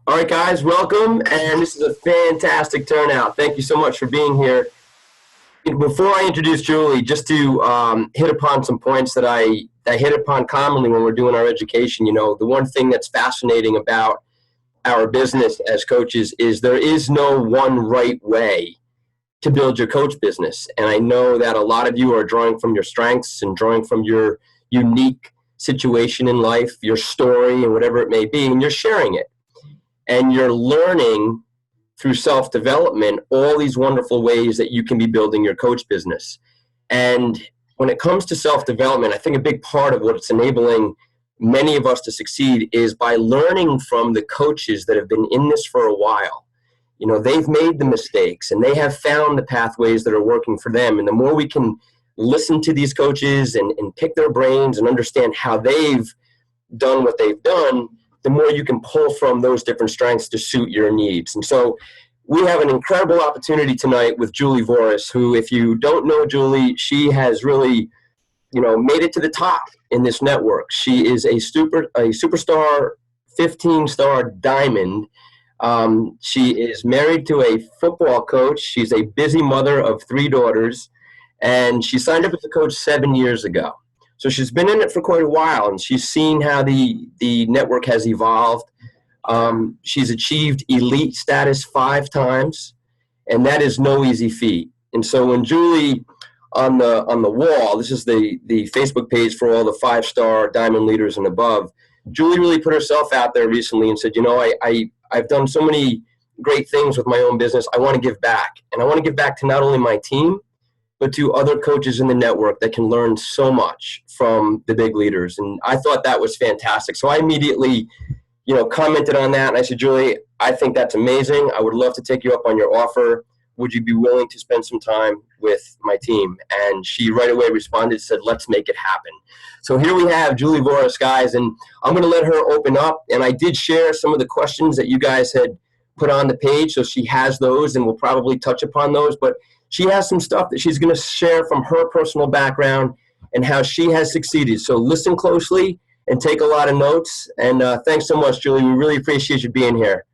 All right, guys, welcome. And this is a fantastic turnout. Thank you so much for being here. Before I introduce Julie, just to hit upon some points that I hit upon commonly when we're doing our education. The one thing that's fascinating about our business as coaches is there is no one right way to build your coach business. And I know that a lot of you are drawing from your strengths and drawing from your unique situation in life, your story, and whatever it may be, and you're sharing it. And you're learning through self-development all these wonderful ways that you can be building your coach business. And when it comes to self-development, I think a big part of what's enabling many of us to succeed is by learning from the coaches that have been in this for a while. They've made the mistakes and they have found the pathways that are working for them. And the more we can listen to these coaches and pick their brains and understand how they've done what they've done, the more you can pull from those different strengths to suit your needs. And so we have an incredible opportunity tonight with Julie Voris, who, if you don't know Julie, she has really, made it to the top in this network. She is a superstar, 15-star diamond. She is married to a football coach. She's a busy mother of 3 daughters, and she signed up as a coach 7 years ago. So she's been in it for quite a while, and she's seen how the network has evolved. She's achieved elite status 5 times, and that is no easy feat. And so when Julie, on the wall, this is the Facebook page for all the 5-star diamond leaders and above, Julie really put herself out there recently and said, I've done so many great things with my own business. I want to give back. And I want to give back to not only my team, but to other coaches in the network that can learn so much from the big leaders. And I thought that was fantastic. So I immediately, commented on that. And I said, Julie, I think that's amazing. I would love to take you up on your offer. Would you be willing to spend some time with my team? And she right away responded, said, let's make it happen. So here we have Julie Voris, guys, and I'm going to let her open up. And I did share some of the questions that you guys had put on the page. So she has those, and we'll probably touch upon those. But she has some stuff that she's going to share from her personal background and how she has succeeded. So listen closely and take a lot of notes. And thanks so much, Julie. We really appreciate you being here.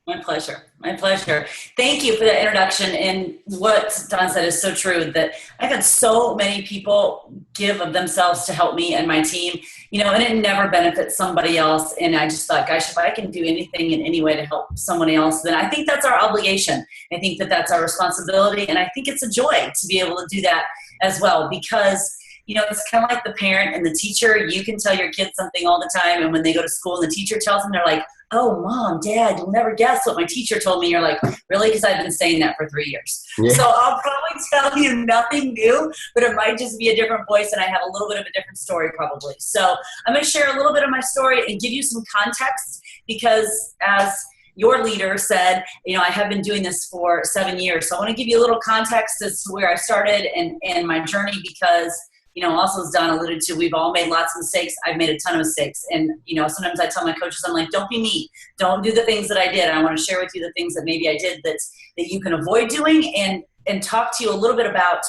My pleasure. My pleasure. Thank you for that introduction. And what Don said is so true, that I've had so many people give of themselves to help me and my team, and it never benefits somebody else. And I just thought, gosh, if I can do anything in any way to help someone else, then I think that's our obligation. I think that that's our responsibility. And I think it's a joy to be able to do that as well, because it's kind of like the parent and the teacher. You can tell your kids something all the time, and when they go to school and the teacher tells them, they're like, oh, Mom, Dad, you'll never guess what my teacher told me. You're like, really? Because I've been saying that for 3 years. Yeah. So I'll probably tell you nothing new, but it might just be a different voice, and I have a little bit of a different story probably. So I'm going to share a little bit of my story and give you some context, because as your leader said, I have been doing this for 7 years. So I want to give you a little context as to where I started and my journey, because also as Don alluded to, we've all made lots of mistakes. I've made a ton of mistakes. And, sometimes I tell my coaches, I'm like, don't be me. Don't do the things that I did. I want to share with you the things that maybe I did that you can avoid doing, and talk to you a little bit about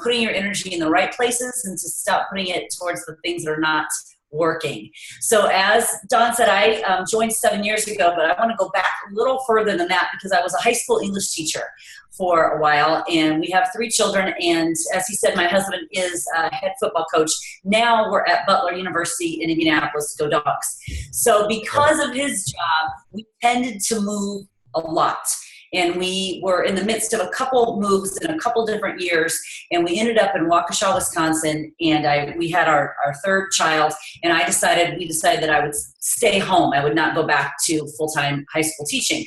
putting your energy in the right places and to stop putting it towards the things that are not working. So as Don said, I joined 7 years ago, but I want to go back a little further than that, because I was a high school English teacher for a while, and we have 3 children. And as he said, my husband is a head football coach. Now we're at Butler University in Indianapolis. Go Dogs. So because of his job, we tended to move a lot. And we were in the midst of a couple moves in a couple different years, and we ended up in Waukesha, Wisconsin, and we had our 3rd child, and we decided that I would stay home. I would not go back to full-time high school teaching.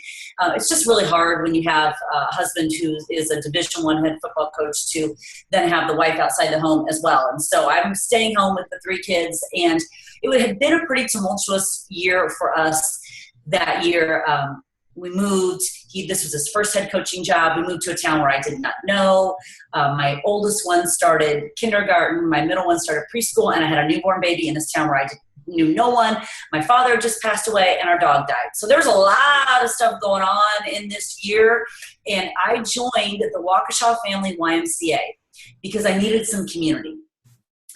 It's just really hard when you have a husband who is a Division I head football coach to then have the wife outside the home as well. And so I'm staying home with the 3 kids, and it had been a pretty tumultuous year for us that year. We moved. This was his first head coaching job. We moved to a town where I did not know. My oldest one started kindergarten. My middle one started preschool, and I had a newborn baby in this town where I knew no one. My father just passed away, and our dog died. So there's a lot of stuff going on in this year, and I joined the Waukesha Family YMCA because I needed some community.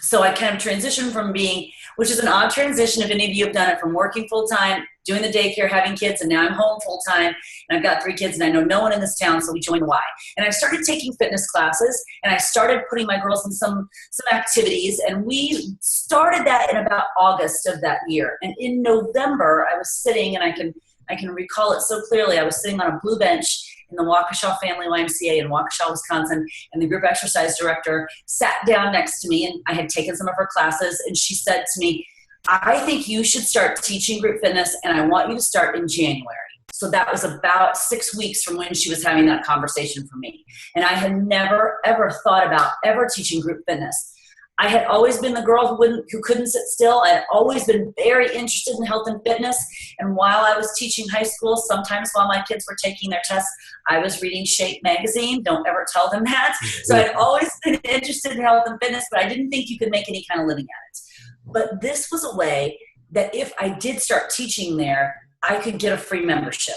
So I kind of transitioned from being, which is an odd transition if any of you have done it, from working full-time, doing the daycare, having kids, and now I'm home full-time, and I've got 3 kids, and I know no one in this town, so we joined Y. And I started taking fitness classes, and I started putting my girls in some activities, and we started that in about August of that year. And in November, I was sitting, and I can recall it so clearly, I was sitting on a blue bench in the Waukesha Family YMCA in Waukesha, Wisconsin, and the group exercise director sat down next to me, and I had taken some of her classes, and she said to me, I think you should start teaching group fitness, and I want you to start in January. So that was about 6 weeks from when she was having that conversation for me. And I had never, ever thought about ever teaching group fitness. I had always been the girl who couldn't sit still. I had always been very interested in health and fitness. And while I was teaching high school, sometimes while my kids were taking their tests, I was reading Shape magazine. Don't ever tell them that. So I'd always been interested in health and fitness, but I didn't think you could make any kind of living at it. But this was a way that if I did start teaching there, I could get a free membership.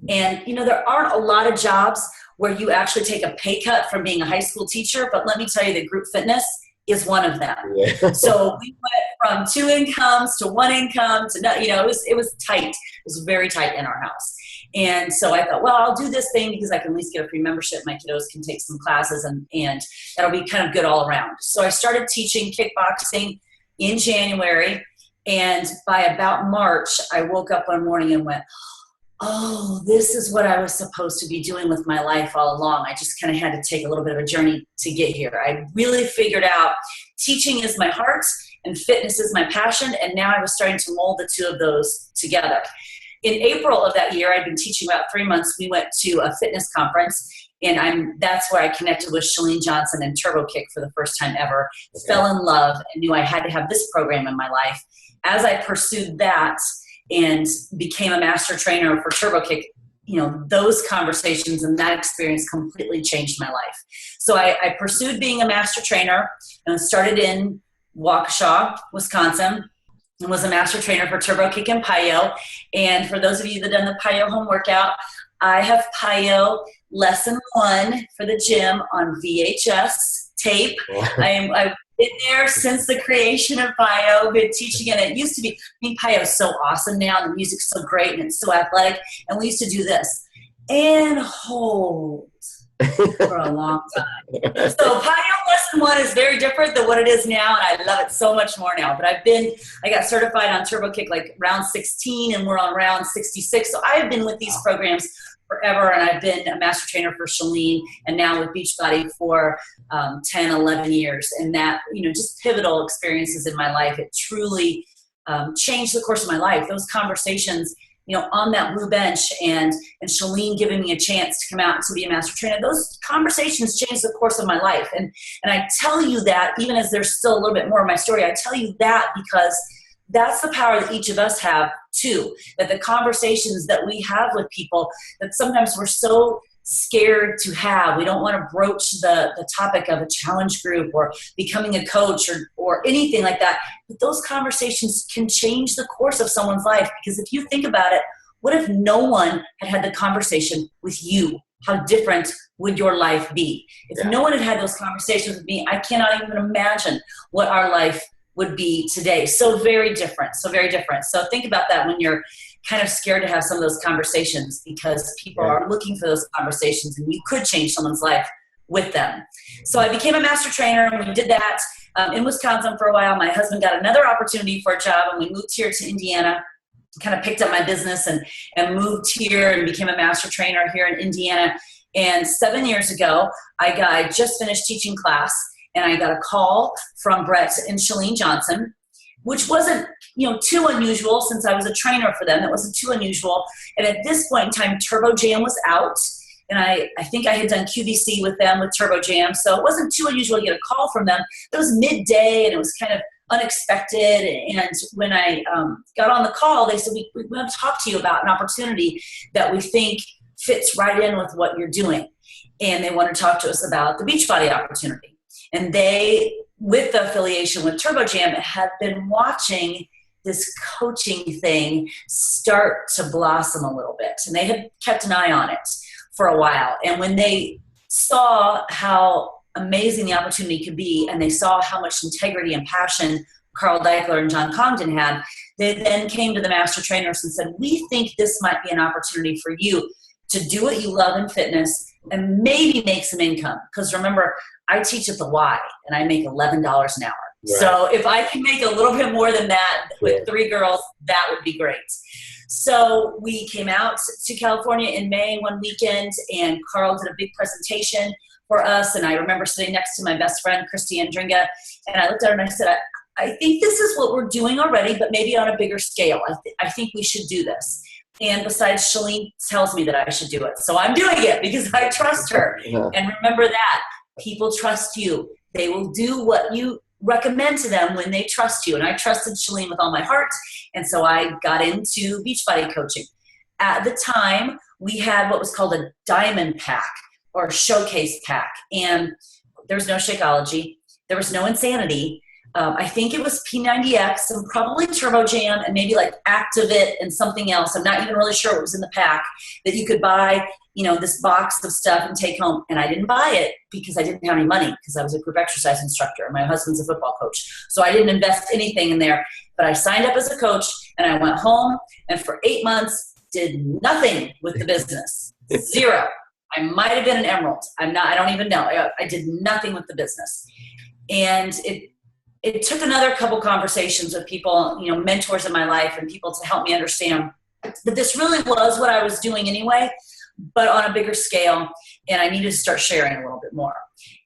And, there aren't a lot of jobs where you actually take a pay cut from being a high school teacher, but let me tell you that group fitness is one of them. Yeah. So we went from 2 incomes to 1 income to, it was tight. It was very tight in our house. And so I thought, well, I'll do this thing because I can at least get a free membership. My kiddos can take some classes and that'll be kind of good all around. So I started teaching kickboxing in January. And by about March, I woke up one morning and went, oh, this is what I was supposed to be doing with my life all along. I just kind of had to take a little bit of a journey to get here. I really figured out teaching is my heart and fitness is my passion. And now I was starting to mold the two of those together. In April of that year, I'd been teaching about 3 months. We went to a fitness conference, and that's where I connected with Chalene Johnson and Turbo Kick for the first time ever. Okay. Fell in love and knew I had to have this program in my life. As I pursued that and became a master trainer for Turbo Kick, those conversations and that experience completely changed my life. So I pursued being a master trainer and started in Waukesha, Wisconsin, and was a master trainer for Turbo Kick and PiYo. And for those of you that done the PiYo home workout, I have PiYo lesson 1 for the gym on VHS tape. I've been there since the creation of PiYo, been teaching it. It used to be, PiYo is so awesome now. The music's so great and it's so athletic. And we used to do this and hold for a long time. So PiYo lesson 1 is very different than what it is now, and I love it so much more now. But I got certified on Turbo Kick like round 16, and we're on round 66. So I've been with these programs forever, and I've been a master trainer for Chalene and now with Beachbody for 10, 11 years. And that, just pivotal experiences in my life. It truly changed the course of my life. Those conversations, on that blue bench and Chalene giving me a chance to come out to be a master trainer, those conversations changed the course of my life. And I tell you that, even as there's still a little bit more of my story, I tell you that because that's the power that each of us have too, that the conversations that we have with people that sometimes we're so scared to have. We don't want to broach the topic of a challenge group or becoming a coach or anything like that. But those conversations can change the course of someone's life, because if you think about it, what if no one had the conversation with you? How different would your life be? If no one had those conversations with me, I cannot even imagine what our life would be today. So very different, so very different. So think about that when you're kind of scared to have some of those conversations, because people are looking for those conversations and you could change someone's life with them. So I became a master trainer, and we did that in Wisconsin for a while. My husband got another opportunity for a job, and we moved here to Indiana, kind of picked up my business and moved here and became a master trainer here in Indiana. And 7 years ago, I just finished teaching class, and I got a call from Brett and Chalene Johnson, which wasn't too unusual since I was a trainer for them. It wasn't too unusual. And at this point in time, Turbo Jam was out. And I think I had done QVC with them with Turbo Jam. So it wasn't too unusual to get a call from them. It was midday, and it was kind of unexpected. And when I got on the call, they said, we want to talk to you about an opportunity that we think fits right in with what you're doing. And they want to talk to us about the Beachbody opportunity. And they, with the affiliation with Turbo Jam, had been watching this coaching thing start to blossom a little bit. And they had kept an eye on it for a while. And when they saw how amazing the opportunity could be, and they saw how much integrity and passion Carl Deichler and John Congdon had, they then came to the master trainers and said, we think this might be an opportunity for you to do what you love in fitness and maybe make some income. Because remember, I teach at the Y and I make $11 an hour. Right. So if I can make a little bit more than that with 3 girls, that would be great. So we came out to California in May one weekend, and Carl did a big presentation for us. And I remember sitting next to my best friend, Christy Andringa, and I looked at her and I said, I think this is what we're doing already, but maybe on a bigger scale. I think we should do this. And besides, Shalene tells me that I should do it. So I'm doing it because I trust her. Yeah. And remember that. People trust you. They will do what you recommend to them when they trust you. And I trusted Shalene with all my heart. And so I got into Beachbody coaching. At the time, we had what was called a diamond pack or showcase pack. And there was no Shakeology. There was no Insanity. I think it was P90X and probably Turbo Jam and maybe like Activit and something else. I'm not even really sure what was in the pack that you could buy, this box of stuff and take home. And I didn't buy it because I didn't have any money because I was a group exercise instructor and my husband's a football coach. So I didn't invest anything in there, but I signed up as a coach and I went home and for 8 months did nothing with the business. Zero. I might have been an emerald. I don't even know. I did nothing with the business. And it took another couple conversations with people, mentors in my life and people to help me understand that this really was what I was doing anyway, but on a bigger scale, and I needed to start sharing a little bit more.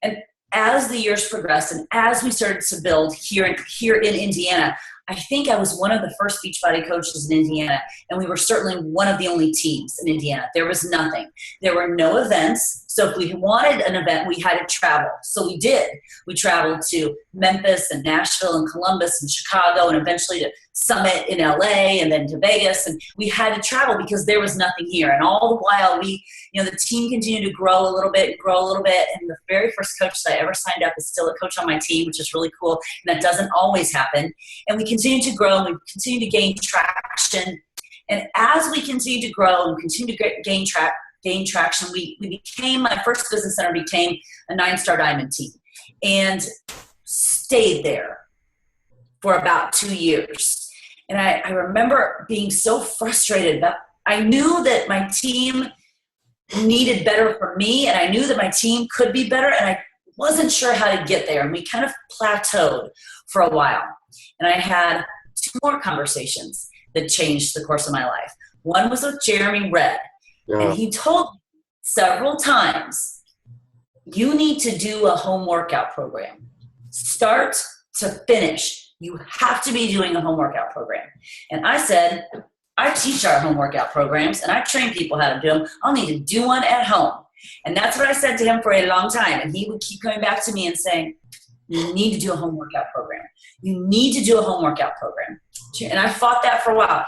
And as the years progressed and as we started to build here in Indiana, I think I was one of the first Beachbody coaches in Indiana, and we were certainly one of the only teams in Indiana. There was nothing. There were no events. So if we wanted an event, we had to travel. So we did. We traveled to Memphis and Nashville and Columbus and Chicago and eventually to Summit in LA and then to Vegas. And we had to travel because there was nothing here. And all the while the team continued to grow a little bit. And the very first coach that I ever signed up is still a coach on my team, which is really cool. And that doesn't always happen. And we continued to grow and we continued to gain traction. And as we continued to grow and continued to gain traction, my first business center became a 9-star diamond team and stayed there for about 2 years. And I remember being so frustrated that I knew that my team needed better for me and I knew that my team could be better and I wasn't sure how to get there. And we kind of plateaued for a while. And I had 2 more conversations that changed the course of my life. One was with Jeremy Redd. Yeah. And he told me several times, you need to do a home workout program. Start to finish. You have to be doing a home workout program. And I said, I teach our home workout programs and I train people how to do them. I'll need to do one at home. And that's what I said to him for a long time. And he would keep coming back to me and saying, you need to do a home workout program. You need to do a home workout program. And I fought that for a while.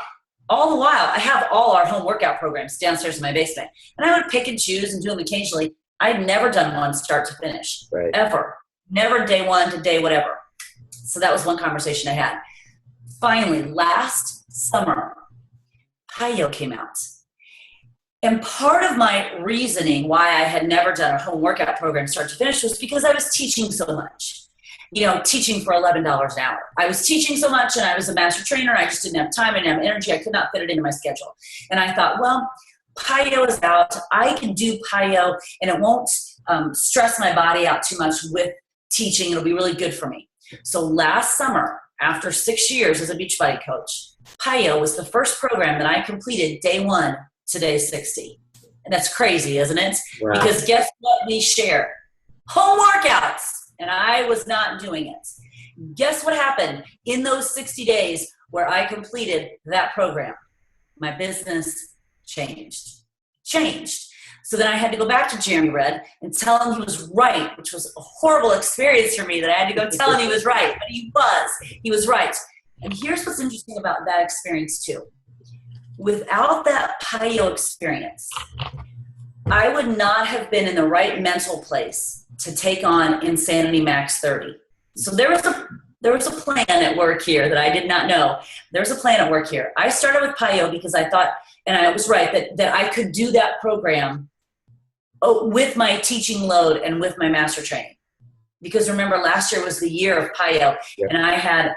All the while, I have all our home workout programs downstairs in my basement. And I would pick and choose and do them occasionally. I'd never done one start to finish, right. Ever. Never day one to day whatever. So that was one conversation I had. Finally, last summer, PiYo came out. And part of my reasoning why I had never done a home workout program start to finish was because I was teaching so much. Teaching for $11 an hour. I was teaching so much and I was a master trainer. I just didn't have time, I didn't have energy. I could not fit it into my schedule. And I thought, well, PiYo is out. I can do PiYo and it won't stress my body out too much with teaching. It'll be really good for me. So last summer, after 6 years as a Beachbody coach, PiYo was the first program that I completed day 1 to day 60. And that's crazy, isn't it? Wow. Because guess what we share? Home workouts. And I was not doing it. Guess what happened in those 60 days where I completed that program? My business changed. So then I had to go back to Jeremy Redd and tell him he was right, which was a horrible experience for me that I had to go tell him he was right, but he was right. And here's what's interesting about that experience too. Without that PiYo experience, I would not have been in the right mental place to take on Insanity Max 30. So there was a plan at work here that I did not know. There's a plan at work here. I started with PiYo because I thought, and I was right, that I could do that program with my teaching load and with my master training. because remember last year was the year of PIO, and I had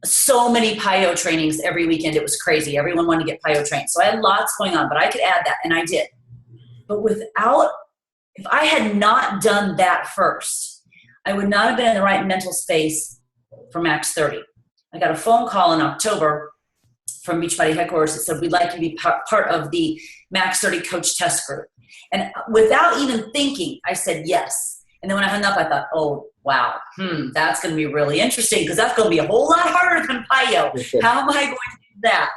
so many PIO trainings every weekend. It was crazy. Everyone wanted to get PIO trained. So I had lots going on, but I could add that, and I did. But if I had not done that first, I would not have been in the right mental space for Max 30. I got a phone call in October from Beachbody headquarters that said, we'd like you to be part of the Max 30 coach test group. And without even thinking, I said yes. And then when I hung up, I thought, oh, wow, that's going to be really interesting because that's going to be a whole lot harder than PIO. How am I going to do that?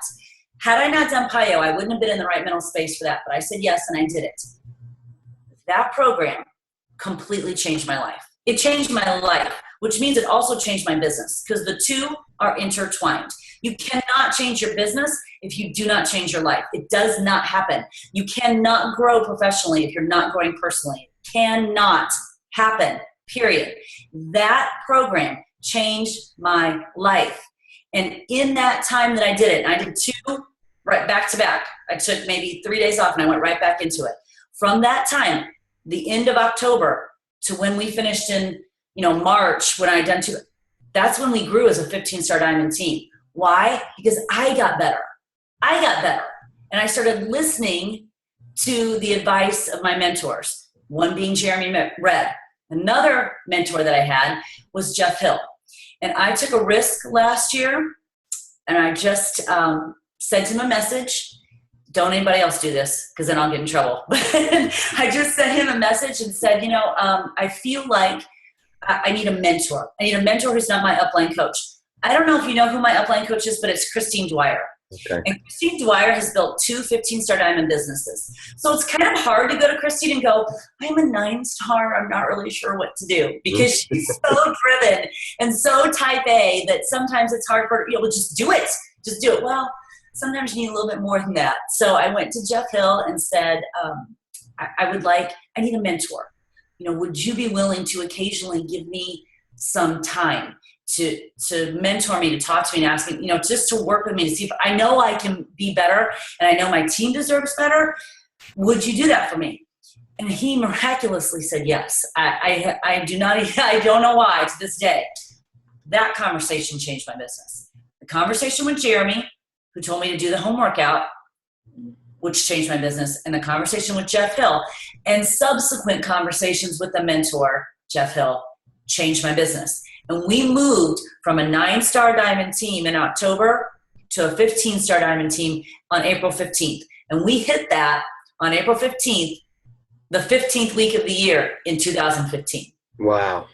Had I not done PIO, I wouldn't have been in the right mental space for that. But I said yes, and I did it. That program completely changed my life. It changed my life, which means it also changed my business because the two are intertwined. You cannot change your business if you do not change your life. It does not happen. You cannot grow professionally if you're not growing personally. It cannot happen, period. That program changed my life. And in that time that I did it, and I did 2 right back to back. I took maybe 3 days off and I went right back into it. From that time, the end of October to when we finished in March, when I done 2, that's when we grew as a 15-star diamond team. Why? Because I got better. And I started listening to the advice of my mentors, one being Jeremy Red. Another mentor that I had was Jeff Hill. And I took a risk last year, and I just sent him a message. Don't anybody else do this, because then I'll get in trouble. But I just sent him a message and said, I feel like I need a mentor. I need a mentor who's not my upline coach. I don't know if you know who my upline coach is, but it's Christine Dwyer. Okay. And Christine Dwyer has built 2 15-star diamond businesses. So it's kind of hard to go to Christine and go, I'm a 9-star. I'm not really sure what to do, because she's so driven and so type A that sometimes it's hard for her, just do it. Just do it. Well, sometimes you need a little bit more than that. So I went to Jeff Hill and said, I need a mentor. Would you be willing to occasionally give me some time to mentor me, to talk to me and ask me, just to work with me to see if I know I can be better and I know my team deserves better. Would you do that for me? And he miraculously said yes. I don't know why to this day. That conversation changed my business. The conversation with Jeremy, who told me to do the home workout, which changed my business, and the conversation with Jeff Hill and subsequent conversations with the mentor, Jeff Hill, changed my business. And we moved from a 9-star diamond team in October to a 15-star diamond team on April 15th. And we hit that on April 15th, the 15th week of the year in 2015. Wow.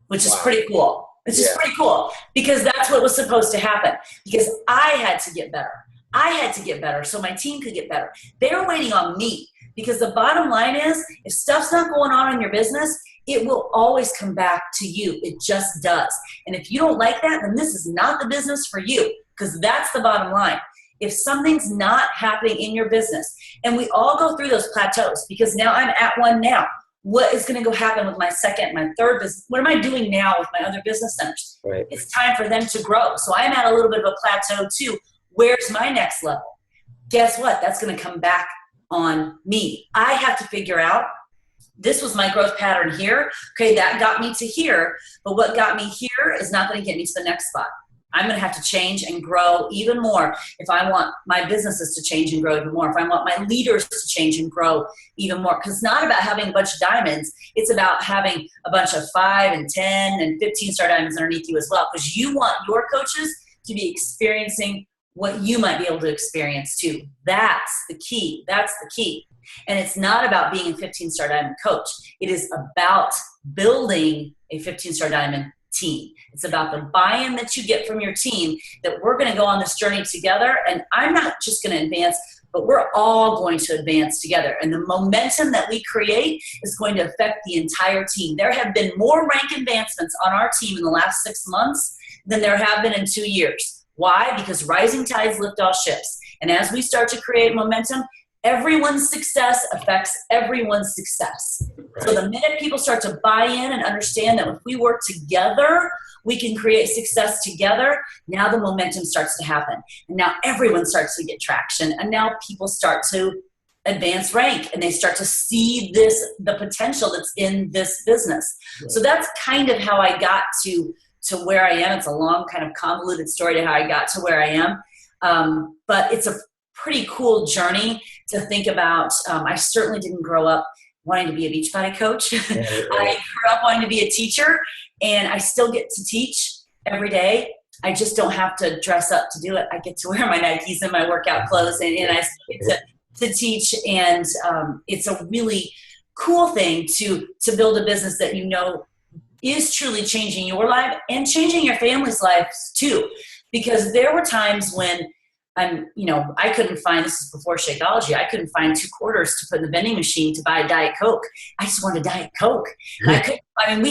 Which is pretty cool. It's just pretty cool, because that's what was supposed to happen, because I had to get better. I had to get better so my team could get better. They were waiting on me, because the bottom line is, if stuff's not going on in your business, it will always come back to you. It just does. And if you don't like that, then this is not the business for you, because that's the bottom line. If something's not happening in your business, and we all go through those plateaus, because now I'm at one now. What is going to go happen with my second, my third business? What am I doing now with my other business centers? Right. It's time for them to grow. So I'm at a little bit of a plateau too. Where's my next level? Guess what? That's going to come back on me. I have to figure out, this was my growth pattern here. Okay, that got me to here. But what got me here is not going to get me to the next spot. I'm going to have to change and grow even more if I want my businesses to change and grow even more, if I want my leaders to change and grow even more. Because it's not about having a bunch of diamonds. It's about having a bunch of 5 and 10 and 15-star diamonds underneath you as well. Because you want your coaches to be experiencing what you might be able to experience too. That's the key. That's the key. And it's not about being a 15-star diamond coach. It is about building a 15-star diamond team. It's about the buy-in that you get from your team, that we're going to go on this journey together. And I'm not just going to advance, but we're all going to advance together. And the momentum that we create is going to affect the entire team. There have been more rank advancements on our team in the last 6 months than there have been in 2 years. Why? Because rising tides lift all ships. And as we start to create momentum, everyone's success affects everyone's success. Right. So the minute people start to buy in and understand that if we work together, we can create success together, now the momentum starts to happen. And now everyone starts to get traction. And now people start to advance rank, and they start to see the potential that's in this business. Right. So that's kind of how I got to where I am. It's a long kind of convoluted story to how I got to where I am. But it's a pretty cool journey to think about. I certainly didn't grow up wanting to be a Beachbody coach. I grew up wanting to be a teacher, and I still get to teach every day. I just don't have to dress up to do it. I get to wear my Nikes and my workout clothes, and I still get to teach. And it's a really cool thing to build a business that is truly changing your life and changing your family's lives too. Because there were times when I couldn't find, this is before Shakeology, I couldn't find 2 quarters to put in the vending machine to buy a Diet Coke. I just wanted a Diet Coke. I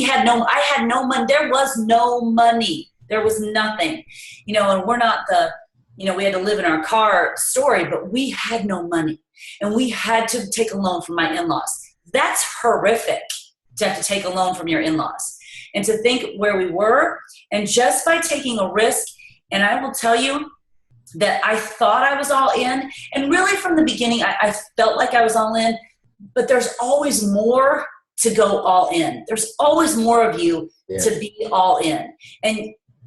had no money. There was no money. There was nothing, and we're not we had to live in our car story, but we had no money, and we had to take a loan from my in-laws. That's horrific to have to take a loan from your in-laws, and to think where we were, and just by taking a risk. And I will tell you that I thought I was all in, and really from the beginning, I felt like I was all in, but there's always more to go all in. There's always more of you to be all in.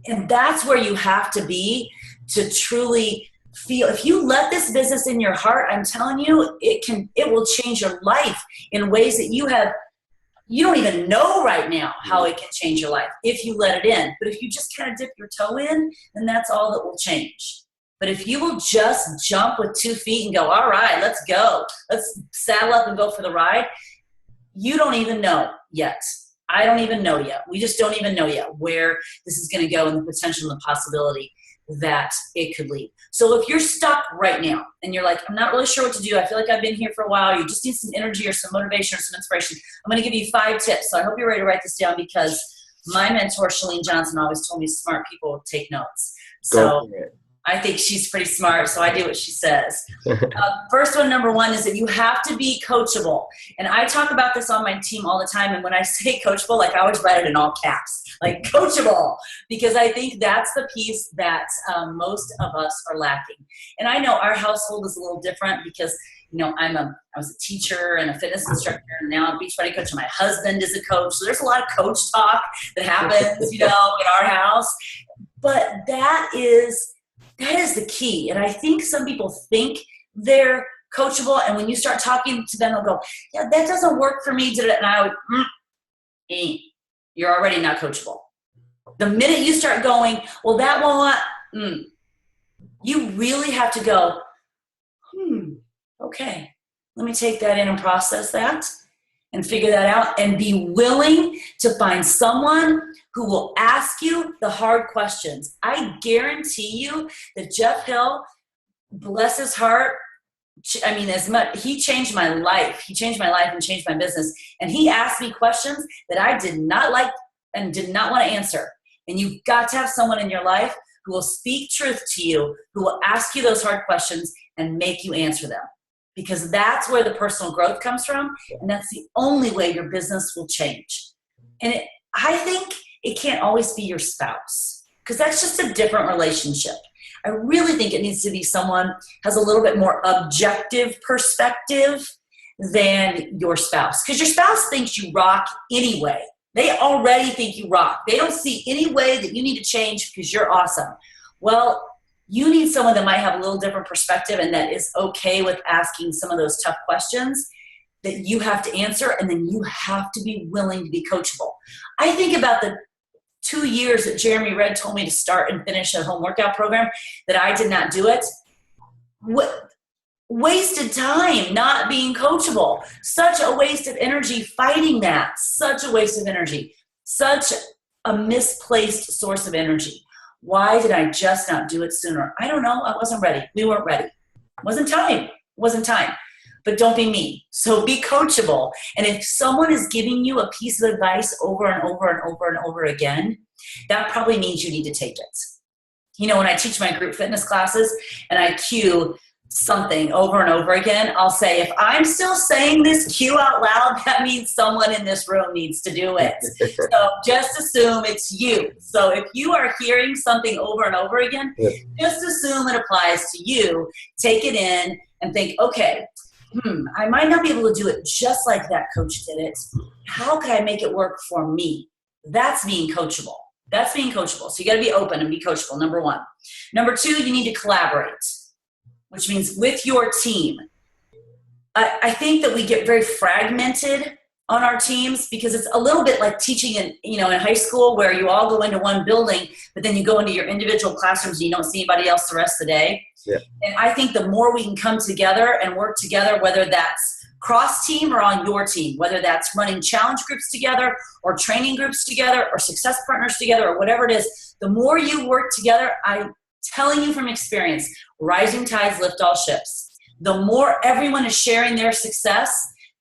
And that's where you have to be to truly feel. If you let this business in your heart, I'm telling you, it will change your life in ways that you don't even know right now how it can change your life if you let it in. But if you just kind of dip your toe in, then that's all that will change. But if you will just jump with 2 feet and go, all right, let's go. Let's saddle up and go for the ride. You don't even know yet. I don't even know yet. We just don't even know yet where this is going to go and the potential and the possibility that it could lead. So if you're stuck right now and you're like, I'm not really sure what to do. I feel like I've been here for a while. You just need some energy or some motivation or some inspiration. I'm going to give you 5 tips. So I hope you're ready to write this down, because my mentor, Chalene Johnson, always told me smart people take notes. So I think she's pretty smart, so I do what she says. First one, number 1, is that you have to be coachable. And I talk about this on my team all the time. And when I say coachable, I always write it in all caps, like coachable, because I think that's the piece that most of us are lacking. And I know our household is a little different because, I was a teacher and a fitness instructor, and now I'm a Beachbody coach, and my husband is a coach. So there's a lot of coach talk that happens, in our house. But that is the key. And I think some people think they're coachable, and when you start talking to them, they'll go, yeah, that doesn't work for me. And I would, you're already not coachable. The minute you start going, well, that won't, you really have to go, okay, let me take that in and process that and figure that out, and be willing to find someone who will ask you the hard questions. I guarantee you that Jeff Hill, bless his heart, he changed my life. He changed my life and changed my business. And he asked me questions that I did not like and did not want to answer. And you've got to have someone in your life who will speak truth to you, who will ask you those hard questions and make you answer them. Because that's where the personal growth comes from, and that's the only way your business will change. And I think it can't always be your spouse, because that's just a different relationship. I really think it needs to be someone has a little bit more objective perspective than your spouse, because your spouse thinks you rock anyway. They already think you rock. They don't see any way that you need to change because you're awesome. Well, you need someone that might have a little different perspective and that is okay with asking some of those tough questions that you have to answer, and then you have to be willing to be coachable. I think about the 2 years that Jeremy Redd told me to start and finish a home workout program that I did not do it. Wasted time not being coachable. Such a waste of energy fighting that. Such a waste of energy. Such a misplaced source of energy. Why did I just not do it sooner? I don't know. I wasn't ready. We weren't ready. Wasn't time. But don't be me. So be coachable. And if someone is giving you a piece of advice over and over and over and over again, that probably means you need to take it. When I teach my group fitness classes and I cue something over and over again, I'll say, if I'm still saying this cue out loud, that means someone in this room needs to do it. So just assume it's you. So if you are hearing something over and over again, just assume it applies to you. Take it in and think, okay, I might not be able to do it just like that coach did it. How can I make it work for me? That's being coachable. That's being coachable. So you got to be open and be coachable, number one. Number two, you need to collaborate, which means with your team. I think that we get very fragmented on our teams because it's a little bit like teaching in high school where you all go into one building, but then you go into your individual classrooms and you don't see anybody else the rest of the day. Yeah. And I think the more we can come together and work together, whether that's cross team or on your team, whether that's running challenge groups together or training groups together or success partners together or whatever it is, the more you work together, I'm telling you from experience, rising tides lift all ships. The more everyone is sharing their success,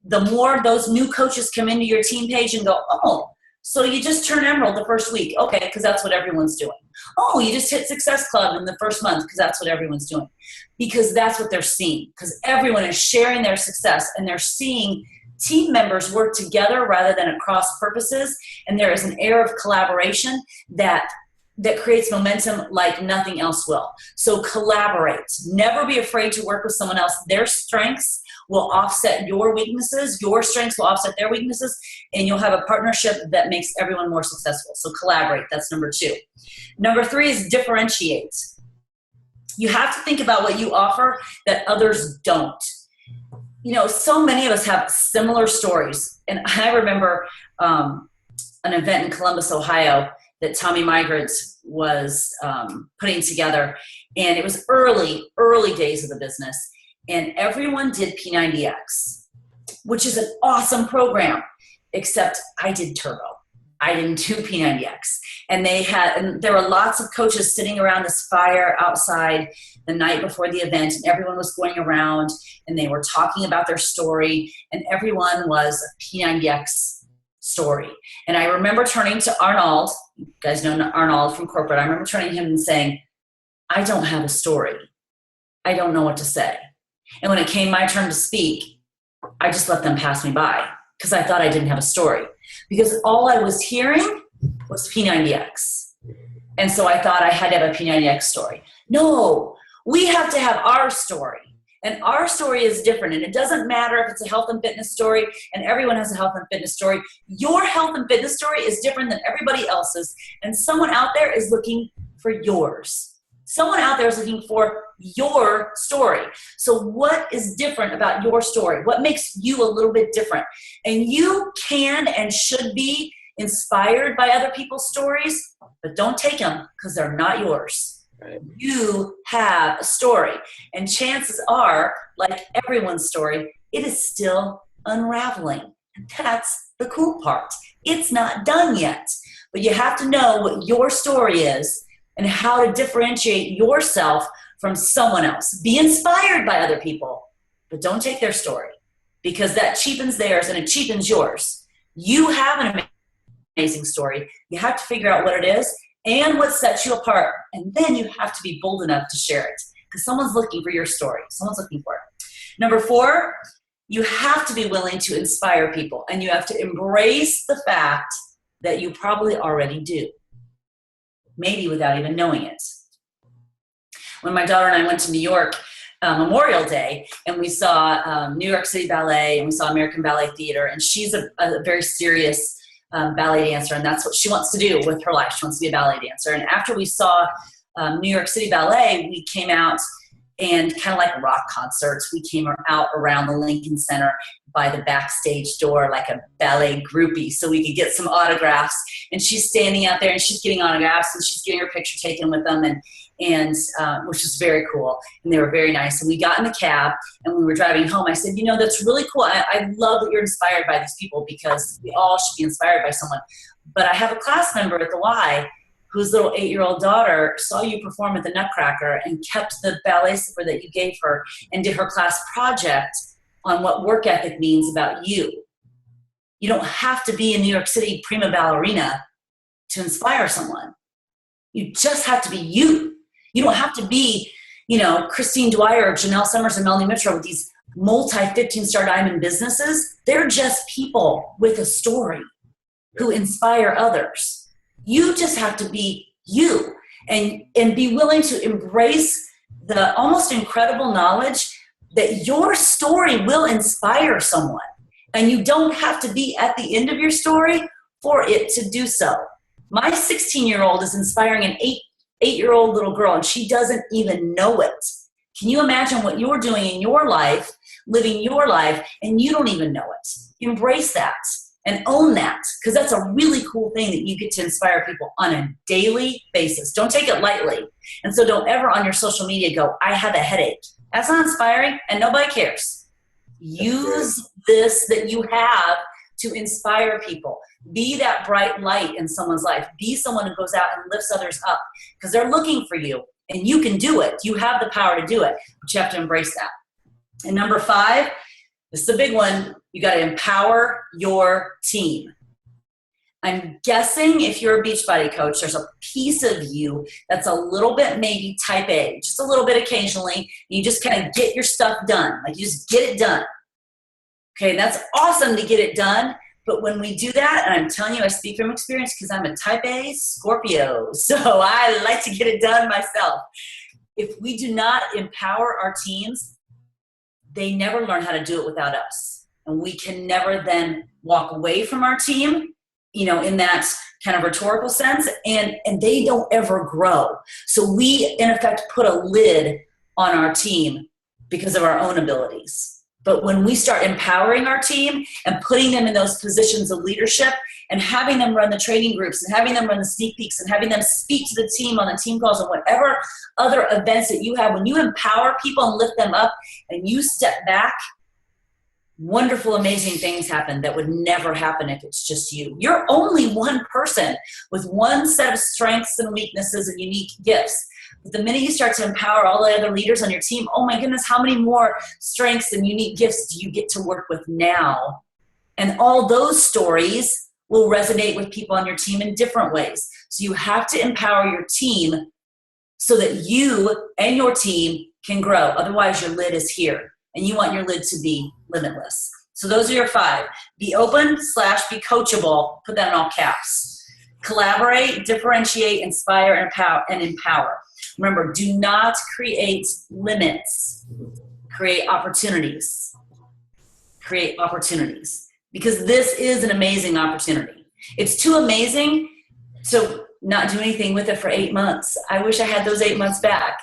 the more those new coaches come into your team page and go, oh, so you just turned Emerald the first week. Okay, because that's what everyone's doing. Oh, you just hit Success Club in the first month because that's what everyone's doing. Because that's what they're seeing. Because everyone is sharing their success and they're seeing team members work together rather than across purposes. And there is an air of collaboration that creates momentum like nothing else will. So collaborate. Never be afraid to work with someone else. Their strengths will offset your weaknesses. Your strengths will offset their weaknesses. And you'll have a partnership that makes everyone more successful. So collaborate. That's number two. Number three is differentiate. You have to think about what you offer that others don't. So many of us have similar stories. And I remember an event in Columbus, Ohio, that Tommy Migrant was putting together. And it was early days of the business. And everyone did P90X, which is an awesome program, except I did Turbo. I didn't do P90X. And there were lots of coaches sitting around this fire outside the night before the event, and everyone was going around and they were talking about their story, and everyone was a P90X story. And I remember turning to Arnold, you guys know Arnold from corporate, I remember turning to him and saying, I don't have a story. I don't know what to say. And when it came my turn to speak, I just let them pass me by because I thought I didn't have a story. Because all I was hearing was P90X. And so I thought I had to have a P90X story. No, we have to have our story. And our story is different. And it doesn't matter if it's a health and fitness story and everyone has a health and fitness story. Your health and fitness story is different than everybody else's. And someone out there is looking for yours. Someone out there is looking for your story. So what is different about your story? What makes you a little bit different? And you can and should be inspired by other people's stories, but don't take them because they're not yours. Right. You have a story. And chances are, like everyone's story, it is still unraveling. And that's the cool part. It's not done yet. But you have to know what your story is and how to differentiate yourself from someone else. Be inspired by other people, but don't take their story because that cheapens theirs and it cheapens yours. You have an amazing story. You have to figure out what it is and what sets you apart. And then you have to be bold enough to share it because someone's looking for your story. Someone's looking for it. Number 4, you have to be willing to inspire people and you have to embrace the fact that you probably already do. Maybe without even knowing it. When my daughter and I went to New York Memorial Day and we saw New York City Ballet and we saw American Ballet Theater, and she's a very serious ballet dancer, and that's what she wants to do with her life. She wants to be a ballet dancer. And after we saw New York City Ballet, we came out and kind of like rock concerts, we came out around the Lincoln Center by the backstage door like a ballet groupie so we could get some autographs. And she's standing out there and she's getting autographs and she's getting her picture taken with them, and which was very cool. And they were very nice. And we got in the cab and we were driving home. I said, that's really cool. I love that you're inspired by these people because we all should be inspired by someone. But I have a class member at the Y whose little 8-year-old daughter saw you perform at the Nutcracker and kept the ballet slipper that you gave her and did her class project on what work ethic means about you. You don't have to be a New York City prima ballerina to inspire someone. You just have to be you. You don't have to be, Christine Dwyer, Janelle Summers, and Melanie Mitchell with these multi-15-star diamond businesses. They're just people with a story who inspire others. You just have to be you and be willing to embrace the almost incredible knowledge that your story will inspire someone. And you don't have to be at the end of your story for it to do so. My 16-year-old is inspiring an eight-year-old little girl, and she doesn't even know it. Can you imagine what you're doing in your life, living your life, and you don't even know it? Embrace that and own that, because that's a really cool thing that you get to inspire people on a daily basis. Don't take it lightly. And so don't ever on your social media go, I have a headache. That's not inspiring, and nobody cares. Use this that you have to inspire people. Be that bright light in someone's life. Be someone who goes out and lifts others up, because they're looking for you, and you can do it. You have the power to do it, but you have to embrace that. And number 5, this is the big one. You got to empower your team. I'm guessing if you're a Beachbody coach, there's a piece of you that's a little bit maybe type A, just a little bit occasionally. You just kind of get your stuff done. Like, you just get it done. Okay, that's awesome to get it done. But when we do that, and I'm telling you, I speak from experience because I'm a type A Scorpio, so I like to get it done myself. If we do not empower our teams, they never learn how to do it without us. And we can never then walk away from our team, in that kind of rhetorical sense, and they don't ever grow. So we, in effect, put a lid on our team because of our own abilities. But when we start empowering our team and putting them in those positions of leadership and having them run the training groups and having them run the sneak peeks and having them speak to the team on the team calls and whatever other events that you have, when you empower people and lift them up and you step back, wonderful, amazing things happen that would never happen if it's just you. You're only one person with one set of strengths and weaknesses and unique gifts. But the minute you start to empower all the other leaders on your team, oh my goodness, how many more strengths and unique gifts do you get to work with now? And all those stories will resonate with people on your team in different ways. So you have to empower your team so that you and your team can grow. Otherwise, your lid is here. And you want your lid to be limitless. So those are your 5. Be open/be coachable. Put that in all caps. Collaborate, differentiate, inspire, and empower. Remember, do not create limits. Create opportunities. Create opportunities. Because this is an amazing opportunity. It's too amazing to not do anything with it for 8 months. I wish I had those 8 months back.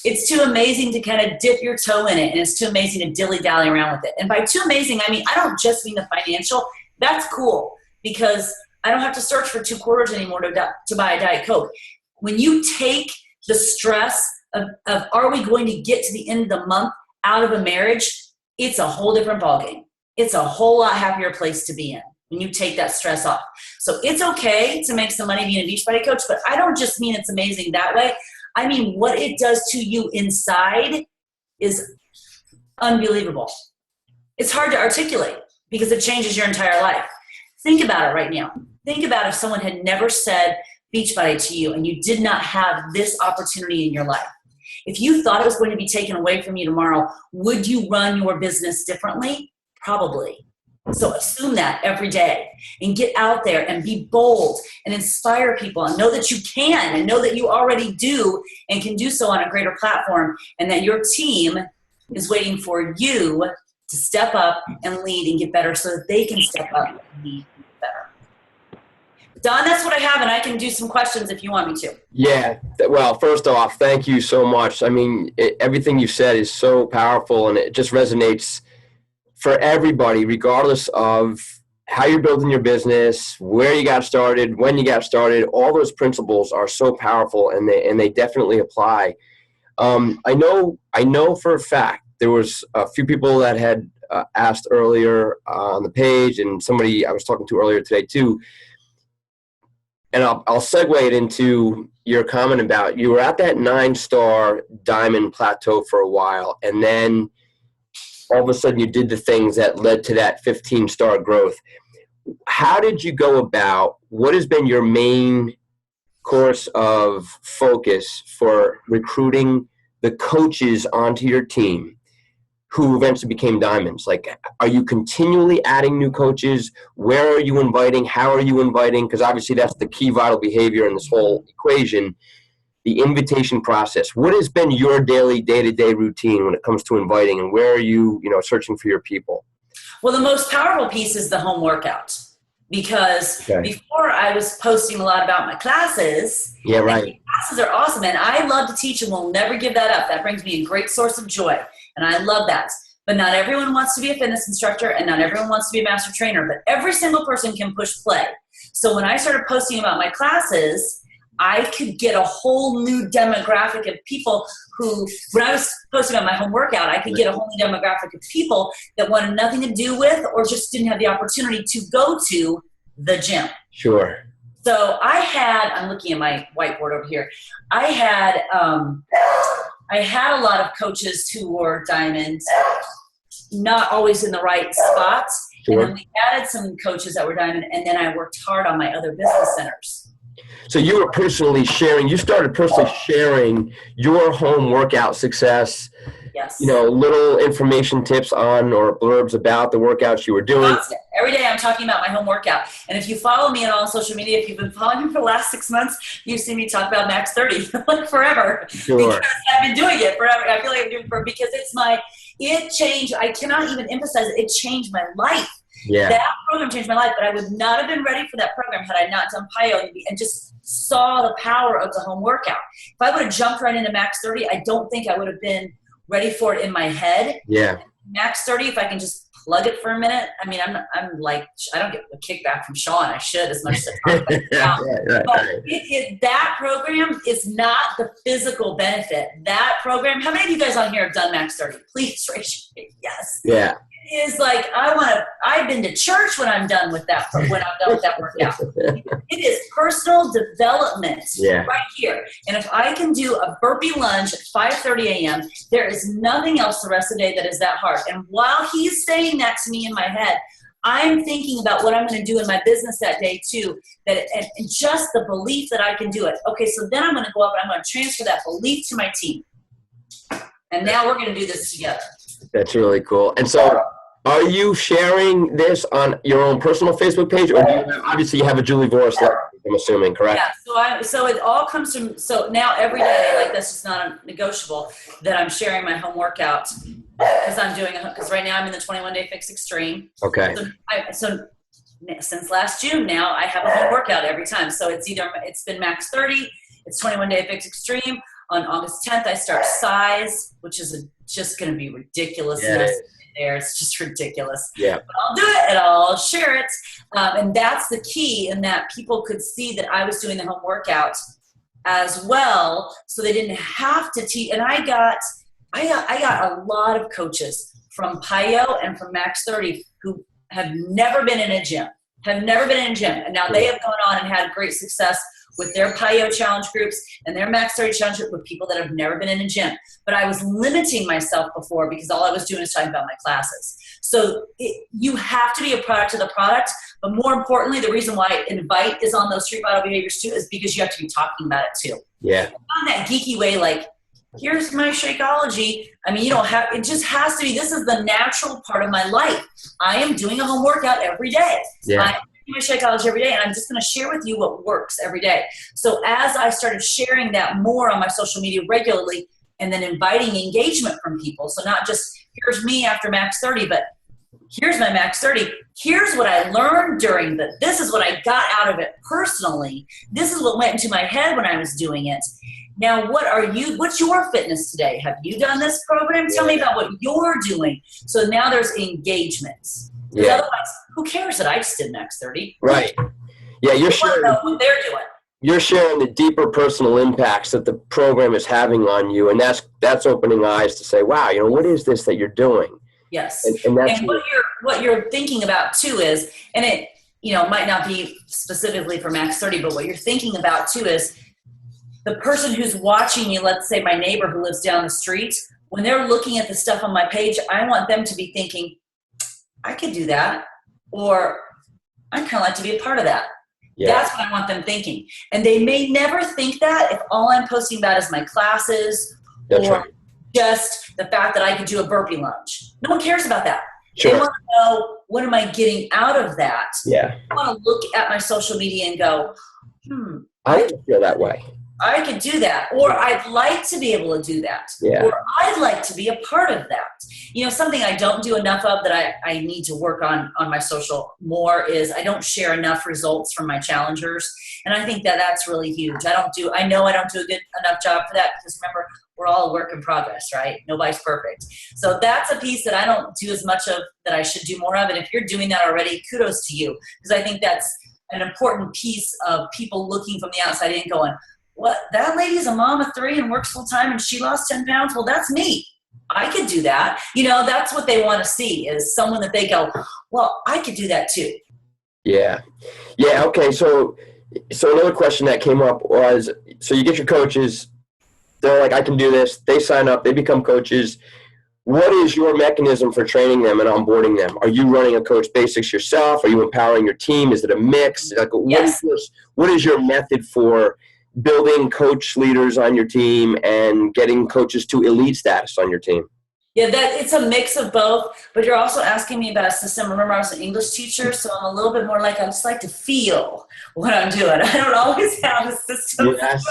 It's too amazing to kind of dip your toe in it, and it's too amazing to dilly-dally around with it. And by too amazing, I mean, I don't just mean the financial. That's cool, because I don't have to search for 2 quarters anymore to buy a Diet Coke. When you take the stress of are we going to get to the end of the month out of a marriage, it's a whole different ballgame. It's a whole lot happier place to be in when you take that stress off. So it's okay to make some money being a Beachbody coach, but I don't just mean it's amazing that way. I mean, what it does to you inside is unbelievable. It's hard to articulate because it changes your entire life. Think about it right now. Think about if someone had never said Beachbody to you and you did not have this opportunity in your life. If you thought it was going to be taken away from you tomorrow, would you run your business differently? Probably. So assume that every day and get out there and be bold and inspire people and know that you can and know that you already do and can do so on a greater platform, and that your team is waiting for you to step up and lead and get better so that they can step up and lead and get better. Don, that's what I have, and I can do some questions if you want me to. Yeah. Well, first off, thank you so much. I mean, everything you said is so powerful, and it just resonates for everybody, regardless of how you're building your business, where you got started, when you got started. All those principles are so powerful, and they definitely apply. I know for a fact there was a few people that had asked earlier on the page, and somebody I was talking to earlier today too. And I'll segue it into your comment about you were at that 9-star diamond plateau for a while, and then all of a sudden you did the things that led to that 15-star growth. How did you go about, what has been your main course of focus for recruiting the coaches onto your team who eventually became diamonds? Like, are you continually adding new coaches? Where are you inviting? How are you inviting? Because obviously that's the key vital behavior in this whole equation. the invitation process. What has been your daily, day-to-day routine when it comes to inviting, and where are you, searching for your people? Well, the most powerful piece is the home workout, because before I was posting a lot about my classes. Yeah, right. Classes are awesome, and I love to teach and will never give that up. That brings me a great source of joy, and I love that. But not everyone wants to be a fitness instructor, and not everyone wants to be a master trainer, but every single person can push play. So when I started posting about my classes, I could get a whole new demographic of people who, when I was posting about my home workout, I could get a whole new demographic of people that wanted nothing to do with or just didn't have the opportunity to go to the gym. Sure. So I'm looking at my whiteboard over here. I had a lot of coaches who were diamonds, not always in the right spots. Sure. And then we added some coaches that were diamond, and then I worked hard on my other business centers. So you started personally sharing your home workout success. Yes. Little information tips on or blurbs about the workouts you were doing. Constant. Every day I'm talking about my home workout. And if you follow me on social media, if you've been following me for the last 6 months, you've seen me talk about Max 30 like forever. Sure. Because I've been doing it forever. I feel like I'm doing it because it changed. I cannot even emphasize it. It changed my life. Yeah. That program changed my life, but I would not have been ready for that program had I not done PIO and just saw the power of the home workout. If I would have jumped right into Max 30, I don't think I would have been ready for it in my head. Yeah. Max 30, if I can just plug it for a minute. I mean, I'm like, I don't get a kickback from Sean. I should, as much as I talk about it now. But that program is not the physical benefit. That program, how many of you guys on here have done Max 30? Please raise your hand. Yes. Yeah. It is like, I've been to church when I'm done with that workout. It is personal development right here. And if I can do a burpee lunge at 5:30 a.m., there is nothing else the rest of the day that is that hard. And while he's saying that to me in my head, I'm thinking about what I'm going to do in my business that day too, and just the belief that I can do it. Okay, so then I'm going to go up and I'm going to transfer that belief to my team. And now we're going to do this together. That's really cool. And so are you sharing this on your own personal Facebook page, or obviously you have a Julie Voris, I'm assuming, correct? Yeah, so it all comes from, so now every day, like that's just not negotiable, that I'm sharing my home workout because right now I'm in the 21-day fix extreme. Okay. So since last June now, I have a home workout every time. So it's been Max 30, it's 21-day fix extreme. On August 10th, I start size, which is just going to be ridiculous. It's just ridiculous. Yeah. But I'll do it and I'll share it. And that's the key, in that people could see that I was doing the home workout as well, so they didn't have to teach. And I got a lot of coaches from PIO and from Max 30 who have never been in a gym. And now they have gone on and had great success with their PIO challenge groups and their Max 30 challenge group with people that have never been in a gym. But I was limiting myself before because all I was doing is talking about my classes. So you have to be a product of the product. But more importantly, the reason why Invite is on those street vital behaviors too is because you have to be talking about it too. Yeah. Not in that geeky way, like, here's my Shakeology. I mean, it just has to be, this is the natural part of my life. I am doing a home workout every day. Yeah. I'm doing my Shakeology every day, and I'm just going to share with you what works every day. So as I started sharing that more on my social media regularly, and then inviting engagement from people, so not just, here's me after Max 30, but here's my Max 30. Here's what I learned during this is what I got out of it personally. This is what went into my head when I was doing it. Now, what's your fitness today? Have you done this program? Tell me about what you're doing. So now there's engagements. Yeah. Otherwise, who cares that I just did Max 30? Right. Yeah, you're sharing what they're doing. You're sharing the deeper personal impacts that the program is having on you, and that's opening eyes to say, wow, what is this that you're doing? Yes. And that's what you're thinking about too is, and it might not be specifically for Max 30, but what you're thinking about too is the person who's watching you, let's say my neighbor who lives down the street, when they're looking at the stuff on my page, I want them to be thinking, I could do that, or I'd kind of like to be a part of that. Yeah. That's what I want them thinking. And they may never think that if all I'm posting about is my classes just the fact that I could do a burpee lunge. No one cares about that. Sure. They want to know, what am I getting out of that? Yeah. I want to look at my social media and go, I don't feel that way. I could do that, or I'd like to be able to do that, or I'd like to be a part of that. Something I don't do enough of that I need to work on my social more is I don't share enough results from my challengers. And I think that that's really huge. I know I don't do a good enough job for that, because remember, we're all a work in progress, right? Nobody's perfect. So that's a piece that I don't do as much of that I should do more of. And if you're doing that already, kudos to you, because I think that's an important piece of people looking from the outside in going, what, that lady's a mom of 3 and works full time and she lost 10 pounds. Well, that's me. I could do that. That's what they want to see, is someone that they go, well, I could do that too. Yeah. Okay. So another question that came up was, so you get your coaches, they're like, I can do this. They sign up, they become coaches. What is your mechanism for training them and onboarding them? Are you running a Coach Basics yourself? Are you empowering your team? Is it a mix? Like, Yes. What is your method for building coach leaders on your team and getting coaches to elite status on your team? Yeah, it's a mix of both, but you're also asking me about a system. Remember, I was an English teacher, so I'm a little bit more like, I just like to feel what I'm doing. I don't always have a system. Yes.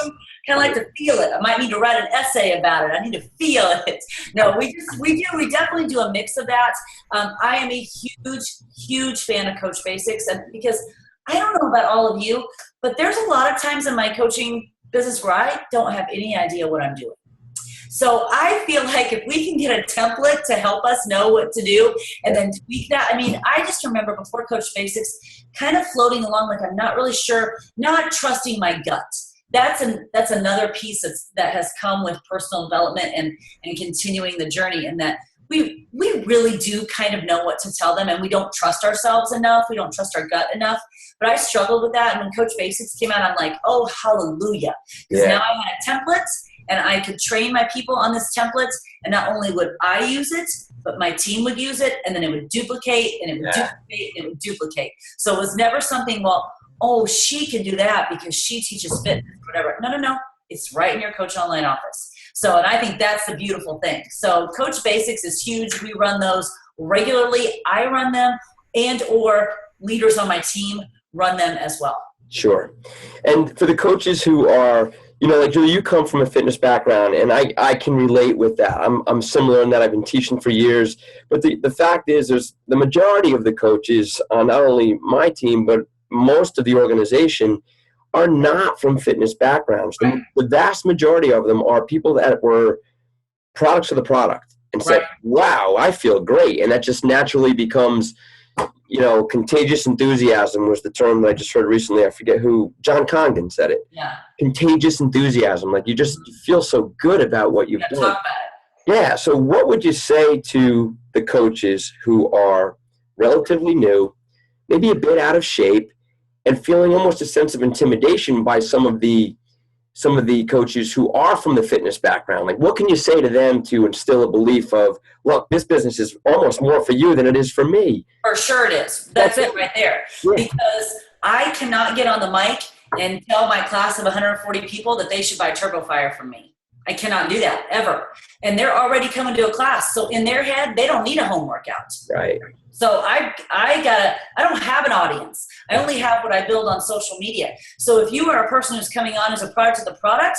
Kind of like to feel it. I might need to write an essay about it. I need to feel it. No, we definitely do a mix of that. I am a huge fan of Coach Basics, and because I don't know about all of you, but there's a lot of times in my coaching business where I don't have any idea what I'm doing. So I feel like if we can get a template to help us know what to do and then tweak that. I mean, I just remember before Coach Basics kind of floating along like I'm not really sure, not trusting my gut. That's another piece that has come with personal development and continuing the journey, and that we really do kind of know what to tell them, and we don't trust ourselves enough. We don't trust our gut enough. But I struggled with that. And when Coach Basics came out, I'm like, oh, hallelujah. Because now I had a template, and I could train my people on this template. And not only would I use it, but my team would use it, and then it would duplicate, and it would duplicate, and it would duplicate. So it was never something, well, oh, she can do that because she teaches fitness or whatever. No. It's right in your Coach Online office. So, and I think that's the beautiful thing. So Coach Basics is huge. We run those regularly. I run them, and or leaders on my team run them as well. Sure. And for the coaches who are, like Julie, you come from a fitness background, and I can relate with that. I'm similar in that I've been teaching for years. But the fact is, there's the majority of the coaches on not only my team, but most of the organization are not from fitness backgrounds. The vast majority of them are people that were products of the product and said, wow, I feel great. And that just naturally becomes, contagious enthusiasm was the term that I just heard recently. I forget who, John Congdon said it. Yeah. Contagious enthusiasm. Like you feel so good about what you've done. Talk about it. Yeah. So what would you say to the coaches who are relatively new, maybe a bit out of shape, and feeling almost a sense of intimidation by some of the coaches who are from the fitness background? Like, what can you say to them to instill a belief of, look, this business is almost more for you than it is for me? For sure it is. That's it right there. Yeah. Because I cannot get on the mic and tell my class of 140 people that they should buy TurboFire from me. I cannot do that ever. And they're already coming to a class. So in their head, they don't need a home workout. Right. So I don't have an audience. I only have what I build on social media. So if you are a person who's coming on as a product of the product,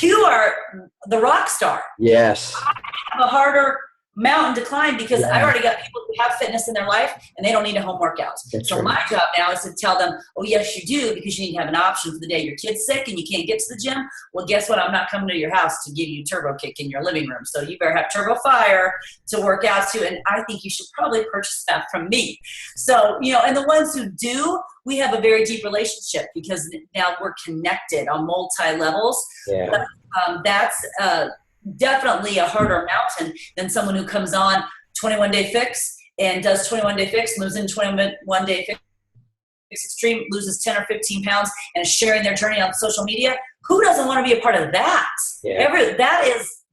you are the rock star. Yes. I have a harder mountain to climb because I already got people who have fitness in their life and they don't need a home workout. So my job now is to tell them, oh, yes, you do, because you need to have an option for the day your kid's sick and you can't get to the gym. Well, guess what? I'm not coming to your house to give you Turbo Kick in your living room. So you better have Turbo Fire to work out to. And I think you should probably purchase that from me. So, and the ones who do, we have a very deep relationship because now we're connected on multi-levels. Yeah. But, that's definitely a harder mountain than someone who comes on 21-day fix and does 21-day fix, moves in 21-day fix extreme, loses 10 or 15 pounds and is sharing their journey on social media. Who doesn't want to be a part of that? Yeah.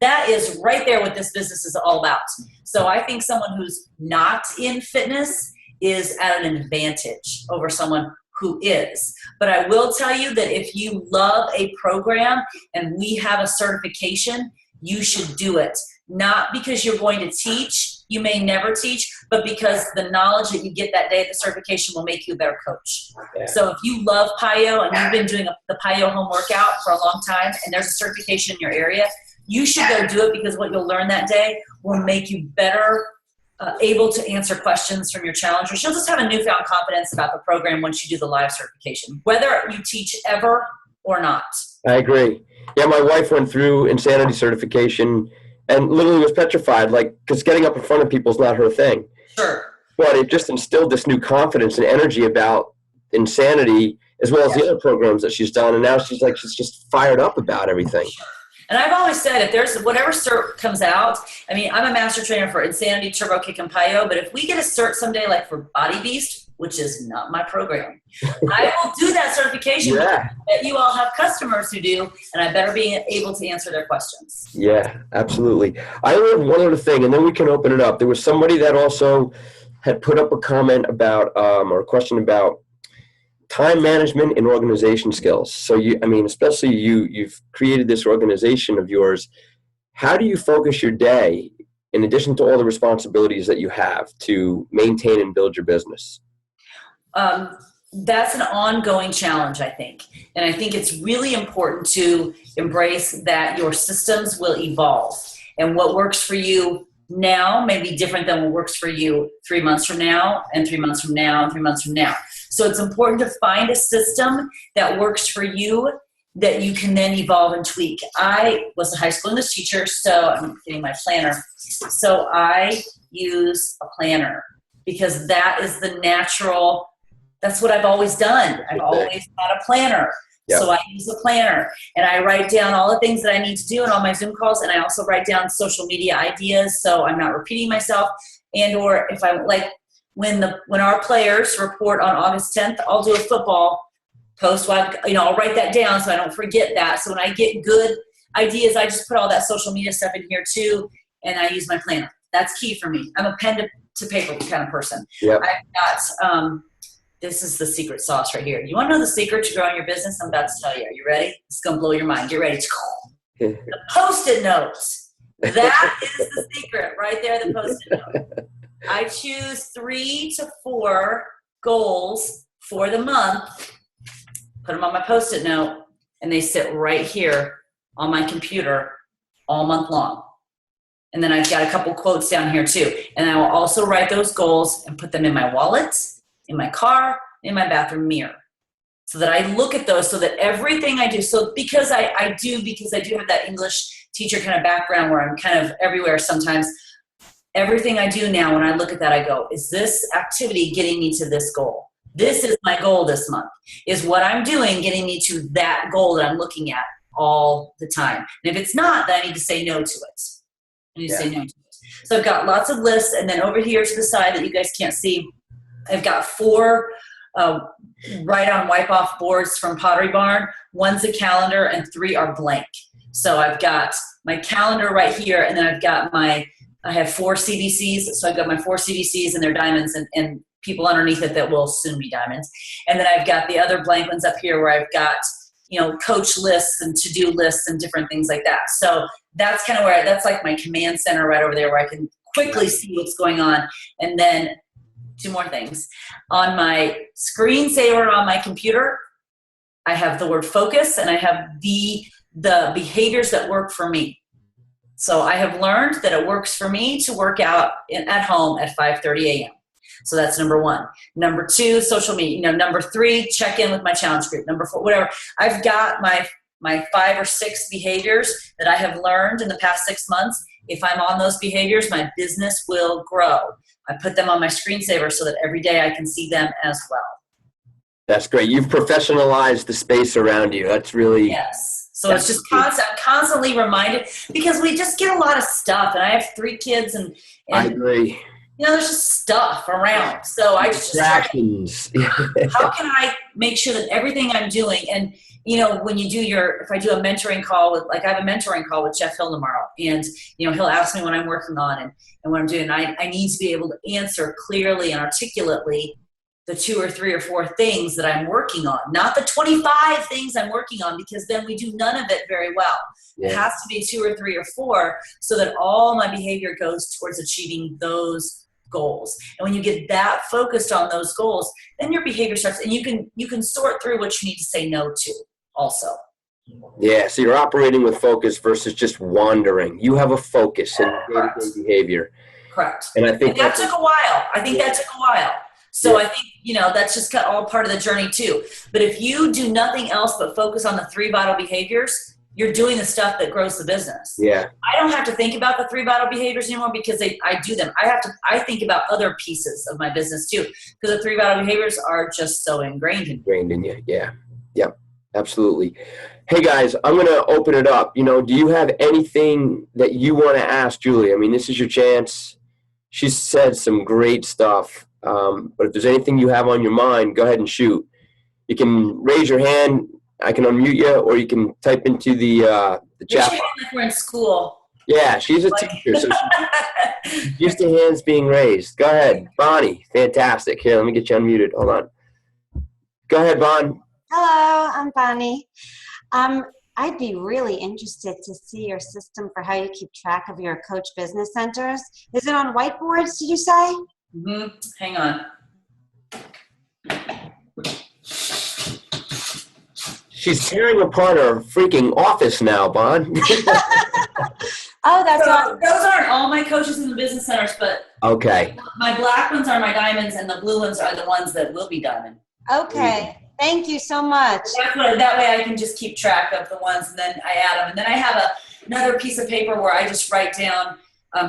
That is right there what this business is all about. So I think someone who's not in fitness is at an advantage over someone who is. But I will tell you that if you love a program and we have a certification, you should do it. Not because you're going to teach, you may never teach, but because the knowledge that you get that day at the certification will make you a better coach. Yeah. So if you love PIO and you've been doing the PIO home workout for a long time and there's a certification in your area, you should go do it, because what you'll learn that day will make you better able to answer questions from your challengers. You'll just have a newfound confidence about the program once you do the live certification, whether you teach ever or not. I agree. Yeah, my wife went through insanity certification and literally was petrified, like, because getting up in front of people is not her thing. Sure. But it just instilled this new confidence and energy about insanity, as well as the other programs that she's done. And now she's just fired up about everything. Sure. And I've always said, if there's whatever cert comes out, I mean, I'm a master trainer for Insanity, Turbo Kick, and PIO, but if we get a cert someday like for Body Beast, which is not my program, I will do that certification. Yeah. That you all have customers who do, and I better be able to answer their questions. Yeah, absolutely. I learned one other thing, and then we can open it up. There was somebody that also had put up a comment about, or a question about time management and organization skills. So especially you've created this organization of yours. How do you focus your day in addition to all the responsibilities that you have to maintain and build your business? That's an ongoing challenge, I think. And I think it's really important to embrace that your systems will evolve, and what works for you now may be different than what works for you 3 months from now, and 3 months from now, and 3 months from now. So it's important to find a system that works for you that you can then evolve and tweak. I was a high school English teacher, so I'm getting my planner. So I use a planner because that is the natural, that's what I've always done. I've always had a planner. Yep. So I use a planner and I write down all the things that I need to do in all my Zoom calls, and I also write down social media ideas so I'm not repeating myself. And or if I like when our players report on August 10th, I'll do a football post. I'll write that down so I don't forget that. So when I get good ideas, I just put all that social media stuff in here too, and I use my planner. That's key for me. I'm a pen to paper kind of person. Yep. I've got this is the secret sauce right here. You want to know the secret to growing your business? I'm about to tell you. Are you ready? It's going to blow your mind. Get ready. The Post-it notes. That is the secret right there, the Post-it note. I choose 3 to 4 goals for the month, put them on my Post-it note, and they sit right here on my computer all month long. And then I've got a couple quotes down here too. And I will also write those goals and put them in my wallet, in my car, in my bathroom mirror, so that I look at those, so that everything I do, so because I do have that English teacher kind of background where I'm kind of everywhere sometimes, everything I do now, when I look at that, I go, is this activity getting me to this goal? This is my goal this month. Is what I'm doing getting me to that goal that I'm looking at all the time? And if it's not, then I need to say no to it. I need to say no to it. So I've got lots of lists, and then over here to the side that you guys can't see, I've got 4 write-on wipe-off boards from Pottery Barn. 1's a calendar, and 3 are blank. So I've got my calendar right here, and then I have 4 CBCs. So I've got my 4 CBCs, and they're diamonds, and people underneath it that will soon be diamonds. And then I've got the other blank ones up here where I've got, coach lists and to-do lists and different things like that. So that's kind of that's like my command center right over there, where I can quickly see what's going on. And then 2 more things. On my screensaver on my computer, I have the word focus, and I have the behaviors that work for me. So I have learned that it works for me to work out at home at 5:30 a.m. So that's number 1. Number 2, social media. Number 3, check in with my challenge group. Number 4, whatever. I've got my 5 or 6 behaviors that I have learned in the past 6 months. If I'm on those behaviors, my business will grow. I put them on my screensaver so that every day I can see them as well. That's great. You've professionalized the space around you. That's really... Yes. So it's just constantly reminded, because we just get a lot of stuff, and I have 3 kids, and I agree. There's just stuff around. So I just how can I make sure that everything I'm doing, and when you do if I do a mentoring call with, I have a mentoring call with Jeff Hill tomorrow, and he'll ask me what I'm working on and what I'm doing. I need to be able to answer clearly and articulately the 2 or 3 or 4 things that I'm working on, not the 25 things I'm working on, because then we do none of it very well. Yeah. It has to be 2 or 3 or 4 so that all my behavior goes towards achieving those goals. And when you get that focused on those goals, then your behavior starts, and you can sort through what you need to say no to also. Yeah, so you're operating with focus versus just wandering. You have a focus in day-to-day behavior. Correct. And I think that took a while. That took a while. So I think, that's just all part of the journey too. But if you do nothing else but focus on the 3 vital behaviors, you're doing the stuff that grows the business. Yeah. I don't have to think about the 3 vital behaviors anymore because I do them. I think about other pieces of my business too, because the 3 vital behaviors are just so ingrained in you. Yeah. Yep. Absolutely. Hey guys, I'm going to open it up. Do you have anything that you want to ask Julie? I mean, this is your chance. She said some great stuff. But if there's anything you have on your mind, go ahead and shoot. You can raise your hand. I can unmute you, or you can type into the chat. Like we're in school. Yeah, she's a teacher, so she's used to hands being raised. Go ahead, Bonnie. Fantastic. Here, let me get you unmuted. Hold on. Go ahead, Bon. Hello, I'm Bonnie. I'd be really interested to see your system for how you keep track of your coach business centers. Is it on whiteboards, did you say? Mm-hmm. Hang on. She's tearing apart her freaking office now, Bon. Oh, that's so those aren't all my coaches in the business centers, but okay. My black ones are my diamonds, and the blue ones are the ones that will be diamond. Okay. Thank you so much. That way I can just keep track of the ones, and then I add them. And then I have another piece of paper where I just write down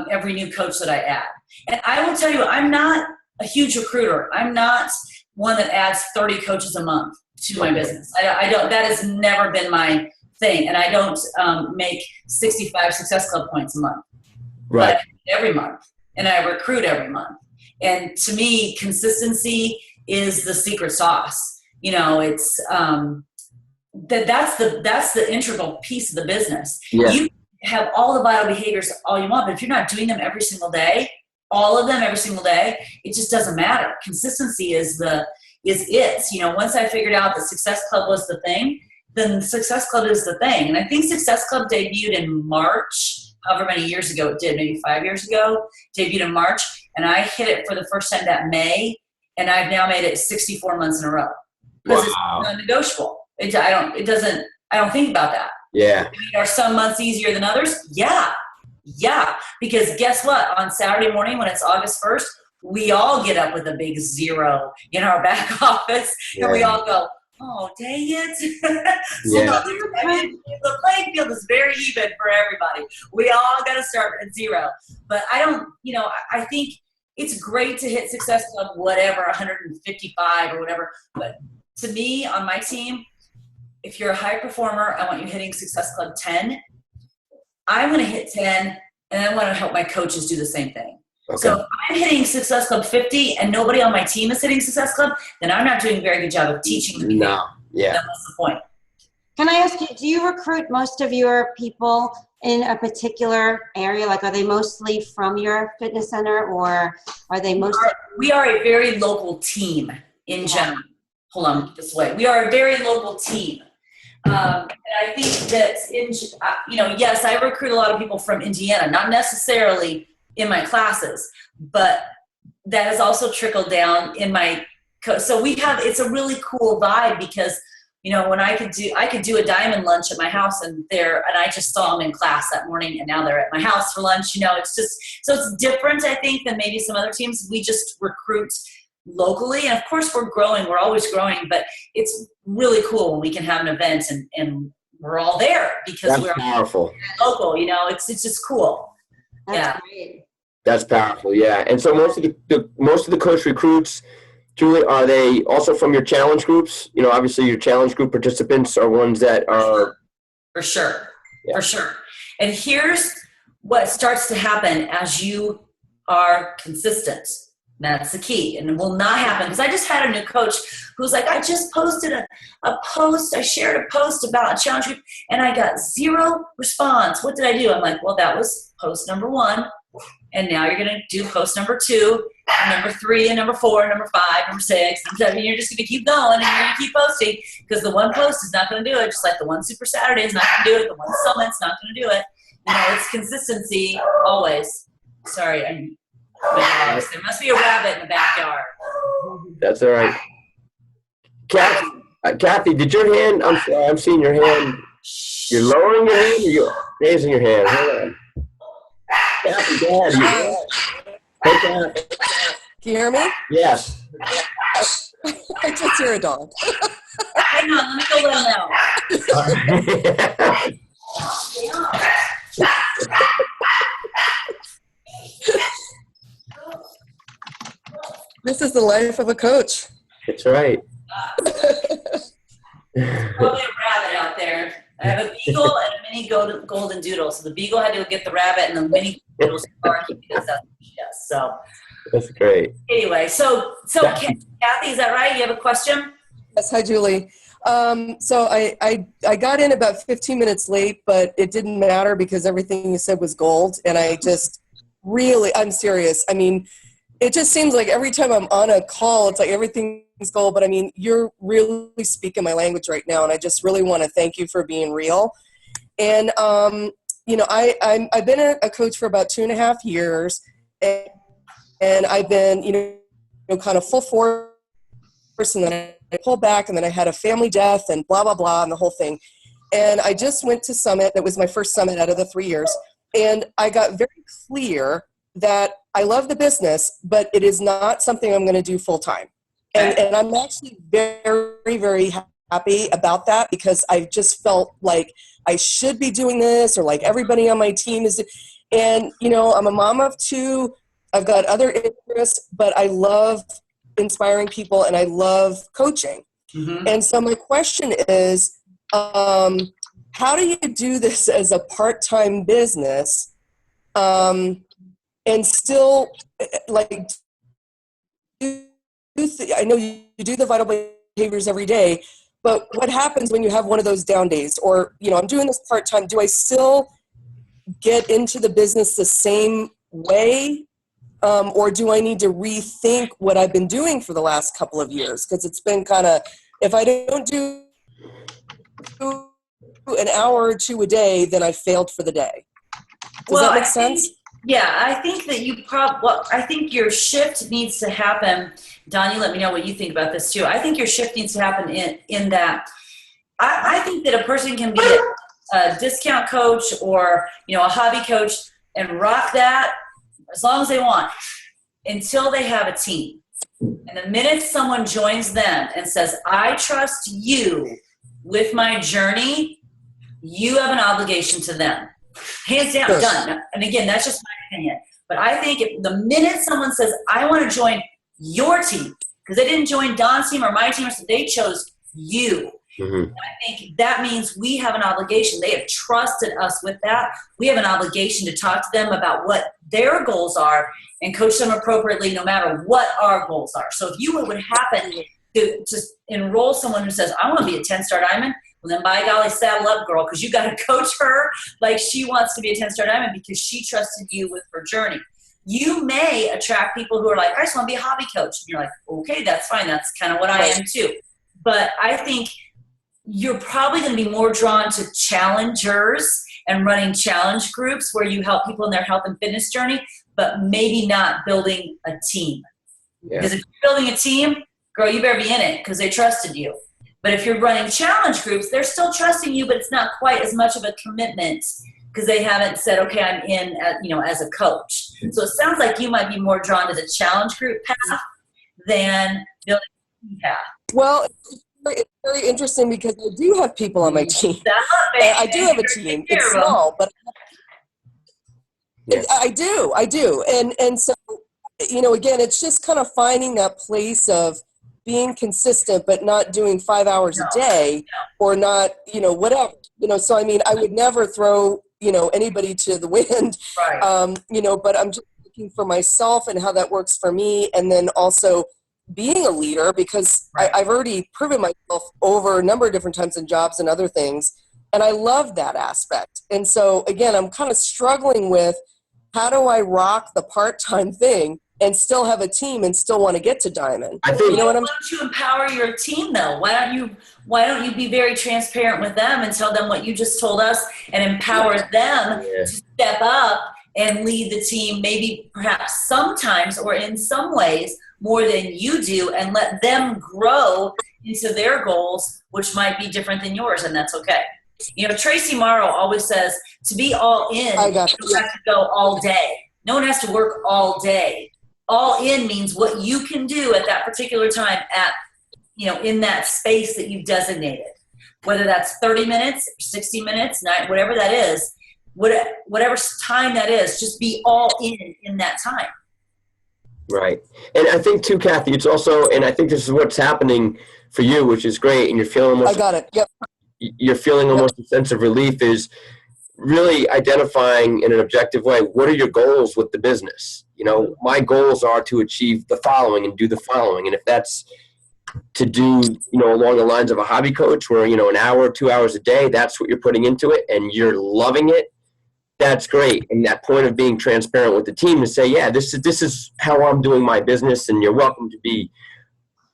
every new coach that I add. And I will tell you, I'm not a huge recruiter. I'm not one that adds 30 coaches a month to my business. I don't. That has never been my thing. And I don't make 65 Success Club points a month. Right. But every month. And I recruit every month. And to me, consistency is the secret sauce. It's that's the integral piece of the business. Yeah. You have all the vital behaviors all you want, but if you're not doing them every single day, all of them every single day, it just doesn't matter. Consistency is it. Once I figured out that Success Club was the thing, then Success Club is the thing. And I think Success Club debuted in March, however many years ago it did, maybe 5 years ago, debuted in March, and I hit it for the first time that May, and I've now made it 64 months in a row. Because it's non-negotiable. I don't think about that. Yeah. Are some months easier than others? Yeah. Because guess what? On Saturday morning when it's August 1st, we all get up with a big 0 in our back office, and we all go, oh, dang it. The playing field is very even for everybody. We all got to start at 0. But I think it's great to hit Success Club, whatever, 155 or whatever. But to me, on my team, if you're a high performer, I want you hitting Success Club 10. I'm going to hit 10, and I want to help my coaches do the same thing. Okay. So if I'm hitting Success Club 50 and nobody on my team is hitting Success Club, then I'm not doing a very good job of teaching them. No. Yeah. That's the point. Can I ask you, do you recruit most of your people in a particular area? Like, are they mostly from your fitness center, or are they mostly? We are a very local team in general. Hold on this way. We are a very local team. And I think that, yes, I recruit a lot of people from Indiana, not necessarily in my classes, but that has also trickled down in my so it's a really cool vibe because, when I could do a diamond lunch at my house and I just saw them in class that morning and now they're at my house for lunch, it's just, so it's different, I think, than maybe some other teams. We just recruit locally, and of course we're always growing, but it's really cool when we can have an event and we're all there because we're powerful. Local, it's just cool. That's great. That's powerful. Yeah. And so most of the coach recruits, Julie, are they also from your challenge groups? Obviously your challenge group participants are ones that are for sure. And here's what starts to happen as you are consistent. That's the key, and it will not happen because I just had a new coach who's like, I just posted a post. I shared a post about a challenge group, and I got 0 response. What did I do? I'm like, well, that was post number 1, and now you're going to do post number 2, number 3 and number 4, number 5, number 6, number 7. You're just going to keep going and you're going to keep posting because the one post is not going to do it. Just like the one Super Saturday is not going to do it. The one Summit's not going to do it. It's consistency always. Sorry, there must be a rabbit in the backyard. That's all right. Kathy, did your hand? I'm sorry, I'm seeing your hand. You're lowering your hand, or you're raising your hand? Hold on. Kathy, go ahead. Hey, Kathy. Can you hear me? Yes. I just hear a dog. Hang on, let me go let him know. This is the life of a coach. That's right. Probably a rabbit out there. I have a beagle and a mini golden doodle. So the beagle had to go get the rabbit, and the mini doodle's barking because that's what she does. So that's great. Anyway, so Kathy, is that right? You have a question? Yes. Hi, Julie. So I got in about 15 minutes late, but it didn't matter because everything you said was gold, and I just I'm serious. I mean, it just seems like every time I'm on a call, it's like everything's gold. But I mean, you're really speaking my language right now, and I just really want to thank you for being real. And I've been a coach for about 2.5 years, and I've been kind of full force, and then I pulled back, and then I had a family death, and blah blah blah, and the whole thing. And I just went to Summit. That was my first Summit out of the 3 years, and I got very clear that I love the business, but it is not something I'm going to do full time. And I'm actually very, very happy about that because I just felt like I should be doing this, or like everybody on my team is. And, I'm a mom of 2. I've got other interests, but I love inspiring people and I love coaching. Mm-hmm. And so my question is, how do you do this as a part-time business? And still, like, I know you do the vital behaviors every day, but what happens when you have one of those down days? Or, I'm doing this part-time. Do I still get into the business the same way? Or do I need to rethink what I've been doing for the last couple of years? Because it's been kind of, if I don't do an hour or 2 a day, then I failed for the day. Does that make sense? I think that I think your shift needs to happen. Don, you let me know what you think about this too. I think your shift needs to happen in that I think that a person can be a discount coach or, a hobby coach and rock that as long as they want until they have a team. And the minute someone joins them and says, I trust you with my journey, you have an obligation to them. Hands down, done. And again, that's just my opinion. But I think the minute someone says, I want to join your team, because they didn't join Don's team or my team, they chose you. Mm-hmm. I think that means we have an obligation. They have trusted us with that. We have an obligation to talk to them about what their goals are and coach them appropriately no matter what our goals are. So if you would happen to just enroll someone who says, I want to be a 10-star diamond, well, then by golly, saddle up, girl, because you got to coach her like she wants to be a 10-star diamond because she trusted you with her journey. You may attract people who are like, I just want to be a hobby coach. And you're like, okay, that's fine. That's kind of what I am too. But I think you're probably going to be more drawn to challengers and running challenge groups where you help people in their health and fitness journey, but maybe not building a team. Yeah. Because if you're building a team, girl, you better be in it because they trusted you. But if you're running challenge groups, they're still trusting you, but it's not quite as much of a commitment because they haven't said, okay, I'm in as a coach. So it sounds like you might be more drawn to the challenge group path than building a team path. Well, it's very interesting because I do have people on my team. I do have a team. It's small, but I do. And so, again, it's just kind of finding that place of being consistent, but not doing 5 hours a day or not, whatever, so, I mean, I would never throw, anybody to the wind, right. But I'm just looking for myself and how that works for me. And then also being a leader because right. I've already proven myself over a number of different times in jobs and other things. And I love that aspect. And so again, I'm kind of struggling with how do I rock the part-time thing and still have a team and still want to get to diamond. I think, You know what I'm Why don't you empower your team though? Why don't you be very transparent with them and tell them what you just told us and empower them Yeah. to step up and lead the team, maybe perhaps sometimes or in some ways more than you do, and let them grow into their goals, which might be different than yours, and that's okay. You know, Tracy Morrow always says to be all in, I got you don't have to go all day. No one has to work all day. All in means what you can do at that particular time at, you know, in that space that you've designated. Whether that's 30 minutes, 60 minutes, whatever that is, whatever time that is, just be all in that time. right. And I think too, Kathy, it's also, and I think this is what's happening for you, which is great, and you're feeling I almost, got it. Yep. you're feeling almost a sense of relief, is really identifying in an objective way, what are your goals with the business? You know, my goals are to achieve the following and do the following. And if that's to do, you know, along the lines of a hobby coach where, you know, an hour, 2 hours a day, that's what you're putting into it and you're loving it, that's great. And that point of being transparent with the team to say, yeah, this is how I'm doing my business, and you're welcome to be,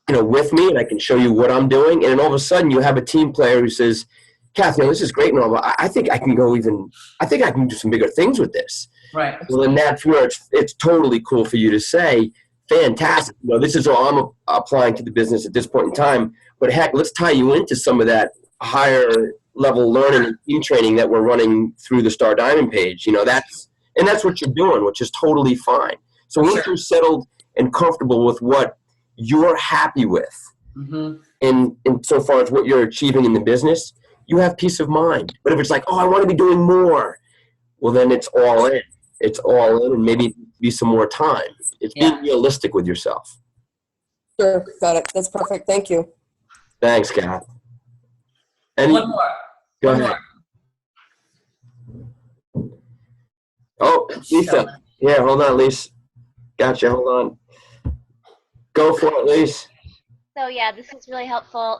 you know, with me, and I can show you what I'm doing. And then all of a sudden you have a team player who says, Kathy, you know, this is great and all, but I think I can do some bigger things with this. Right. Well, then that's where it's totally cool for you to say, fantastic. You know, this is all I'm applying to the business at this point in time. But heck, let's tie you into some of that higher level learning and team training that we're running through the Star Diamond page. You know, that's what you're doing, which is totally fine. So once you're settled and comfortable with what you're happy with, in so far as what you're achieving in the business, you have peace of mind. But if it's like, oh, I want to be doing more, well, then it's all in. It's all in, and maybe be some more time. It's being realistic with yourself. Sure. Got it. That's perfect. Thank you. Thanks, Kath. One more. Go One ahead. more. Oh, Lisa. Yeah, hold on, Lisa. Gotcha. Hold on. Go for it, Lisa. So yeah, this is really helpful.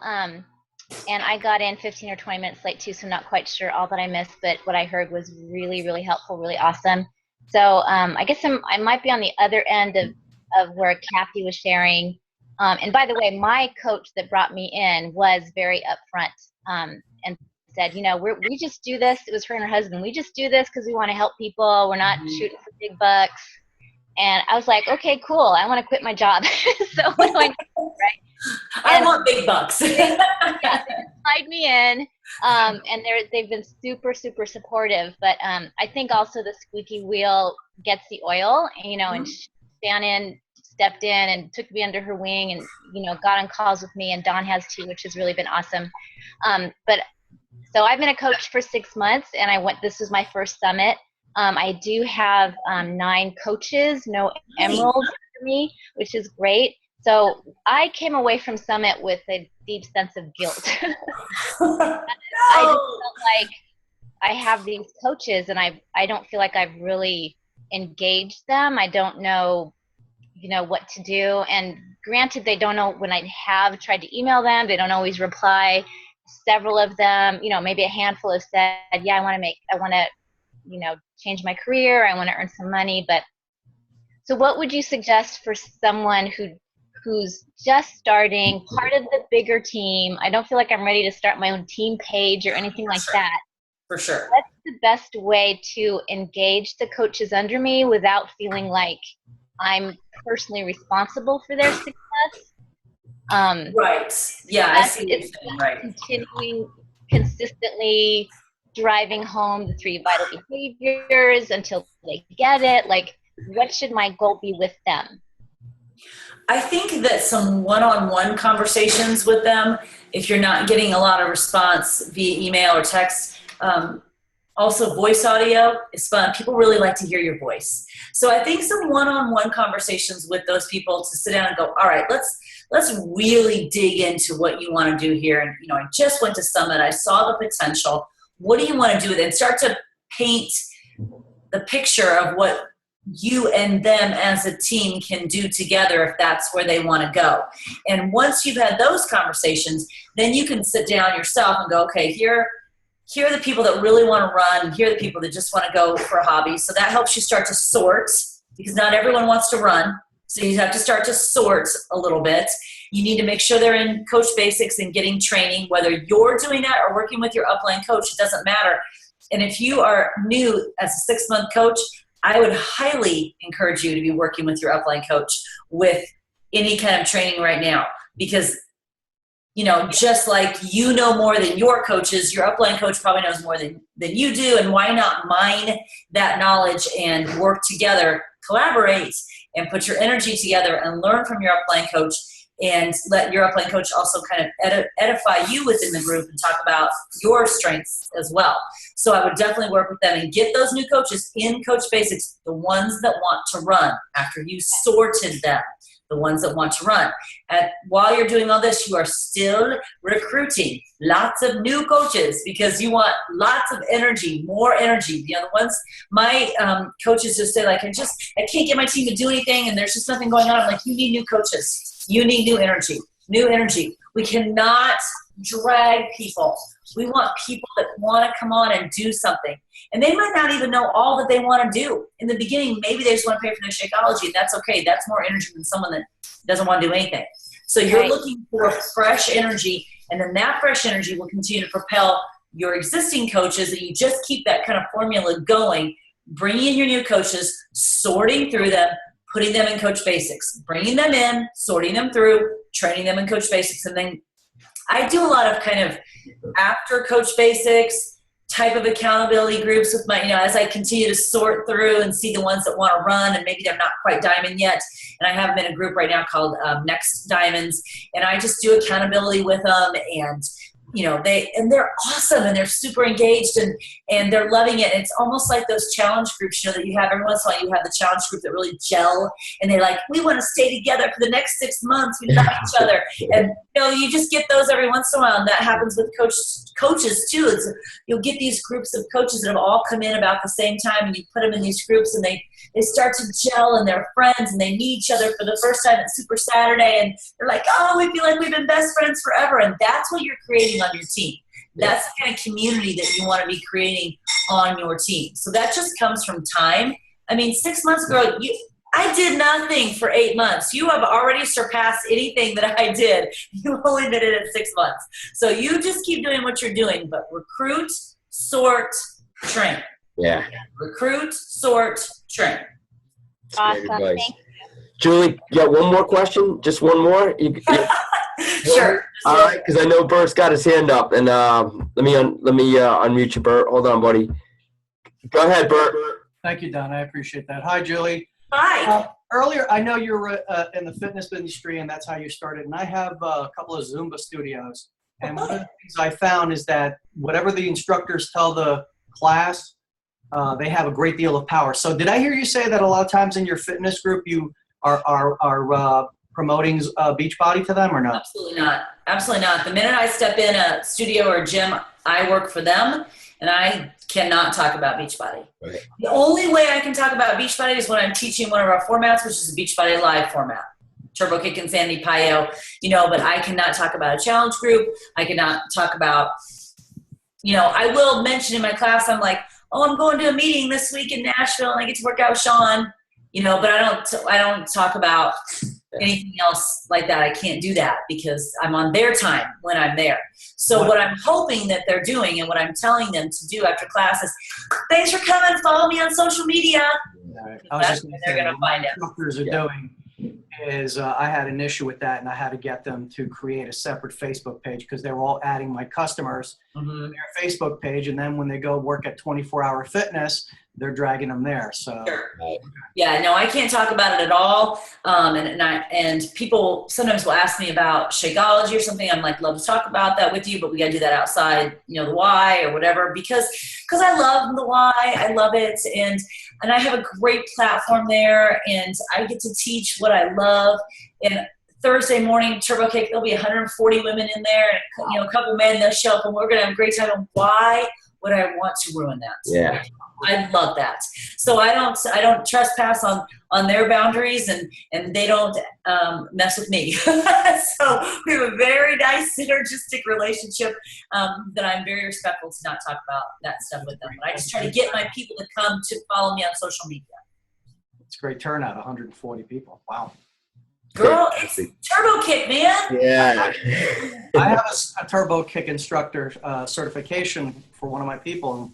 And I got in 15 or 20 minutes late too, so I'm not quite sure all that I missed, but what I heard was really, really helpful, really awesome. So I guess I might be on the other end of where Kathy was sharing. And by the way, my coach that brought me in was very upfront and said, you know, we just do this. It was her and her husband. We just do this because we want to help people. We're not shooting for big bucks. And I was like, okay, cool. I want to quit my job. So what do I do, right? I want big bucks. They slide me in, and they've been super, super supportive. But I think also the squeaky wheel gets the oil, you know, and Shannon stepped in and took me under her wing and, you know, got on calls with me, and Dawn has too, which has really been awesome. But so I've been a coach for 6 months, and this was my first summit. I do have 9 coaches, no emeralds for me, which is great. So I came away from Summit with a deep sense of guilt. I just felt like I have these coaches and I don't feel like I've really engaged them. I don't know, you know, what to do. And granted, they don't know when I have tried to email them. They don't always reply. Several of them, you know, maybe a handful have said, yeah, I want to, you know, change my career. I want to earn some money. But so what would you suggest for someone who's just starting, part of the bigger team? I don't feel like I'm ready to start my own team page or anything like that. For sure. What's the best way to engage the coaches under me without feeling like I'm personally responsible for their success? Right. Yeah, I see what you're saying. Right. Continuing consistently driving home the 3 vital behaviors until they get it. Like, what should my goal be with them? I think that some one-on-one conversations with them, if you're not getting a lot of response via email or text, also voice audio is fun. People really like to hear your voice. So I think some one-on-one conversations with those people to sit down and go, all right, let's really dig into what you want to do here. And, you know, I just went to Summit. I saw the potential. What do you want to do with it? And start to paint the picture of what you and them as a team can do together if that's where they want to go. And once you've had those conversations, then you can sit down yourself and go, okay, here are the people that really want to run, and here are the people that just want to go for a hobby. So that helps you start to sort, because not everyone wants to run. So you have to start to sort a little bit. You need to make sure they're in Coach Basics and getting training, whether you're doing that or working with your upline coach, it doesn't matter. And if you are new as a 6-month coach, I would highly encourage you to be working with your upline coach with any kind of training right now, because just like you know more than your coaches, your upline coach probably knows more than you do. And why not mine that knowledge and work together, collaborate, and put your energy together and learn from your upline coach, and let your upline coach also kind of edify you within the group and talk about your strengths as well. So I would definitely work with them and get those new coaches in Coach Basics, the ones that want to run after you sorted them. The ones that want to run. And while you're doing all this, you are still recruiting lots of new coaches because you want lots of energy, more energy. The ones, my coaches just say, like, I can't get my team to do anything and there's just nothing going on. I'm like, you need new coaches. You need new energy. New energy. We cannot drag people. We want people that want to come on and do something. And they might not even know all that they want to do. In the beginning, maybe they just want to pay for their Shakeology, and that's okay. That's more energy than someone that doesn't want to do anything. So you're looking for fresh energy, and then that fresh energy will continue to propel your existing coaches, and you just keep that kind of formula going, bringing in your new coaches, sorting through them, putting them in Coach Basics, bringing them in, sorting them through, training them in Coach Basics. And then I do a lot of kind of after Coach Basics type of accountability groups with my, as I continue to sort through and see the ones that want to run and maybe they're not quite diamond yet. And I have them in a group right now called Next Diamonds. And I just do accountability with them, and they're awesome and they're super engaged and they're loving it. And it's almost like those challenge groups, that you have every once in a while. You have the challenge group that really gel and they're like, we want to stay together for the next 6 months. We love each other. And you just get those every once in a while, and that happens with coaches too. You'll get these groups of coaches that have all come in about the same time, and you put them in these groups and they start to gel and they're friends and they meet each other for the first time at Super Saturday, and they're like, oh, we feel like we've been best friends forever. And that's what you're creating on your team. That's the kind of community that you want to be creating on your team. So that just comes from time. I mean, 6 months ago, I did nothing for 8 months. You have already surpassed anything that I did. You only did it in 6 months. So you just keep doing what you're doing, but recruit, sort, train. Yeah. Recruit, sort, train. Awesome. Thank you. Julie, you got one more question? Just one more? Sure. All right, because I know Bert's got his hand up, and let me unmute you, Bert. Hold on, buddy. Go ahead, Bert. Thank you, Don. I appreciate that. Hi, Julie. Hi. Earlier, I know you're in the fitness industry, and that's how you started. And I have a couple of Zumba studios. And one of the things I found is that whatever the instructors tell the class, they have a great deal of power. So did I hear you say that a lot of times in your fitness group you are promoting Beachbody to them, or not? Absolutely not. Absolutely not. The minute I step in a studio or a gym, I work for them, and I cannot talk about Beachbody. Right. The only way I can talk about Beachbody is when I'm teaching one of our formats, which is a Beachbody Live format. Turbo Kick, Insanity, Pyo, but I cannot talk about a challenge group. I cannot talk about, I will mention in my class, I'm like, oh, I'm going to a meeting this week in Nashville and I get to work out with Sean, but I don't talk about anything else like that. I can't do that because I'm on their time when I'm there. So what I'm hoping that they're doing and what I'm telling them to do after class is, thanks for coming, follow me on social media. That's what they're going to find out. Instructors are doing is I had an issue with that, and I had to get them to create a separate Facebook page because they were all adding my customers to their Facebook page, and then when they go work at 24-Hour Fitness, they're dragging them there. So sure. Yeah, no, I can't talk about it at all. And people sometimes will ask me about Shakeology or something. I'm like, love to talk about that with you, but we got to do that outside, the why or whatever, because I love the why. I love it. And I have a great platform there, and I get to teach what I love. And Thursday morning, Turbo Kick, there'll be 140 women in there, and a couple men, they'll show up, and we're going to have a great time. And why would I want to ruin that? Yeah. I love that. So I don't trespass on their boundaries, and they don't mess with me. So we have a very nice synergistic relationship that I'm very respectful to not talk about that stuff with them. But I just try to get my people to come to follow me on social media. it's a great turnout, 140 people. Wow. Girl, it's Turbo Kick, man. Yeah. I have a turbo kick instructor certification for one of my people, and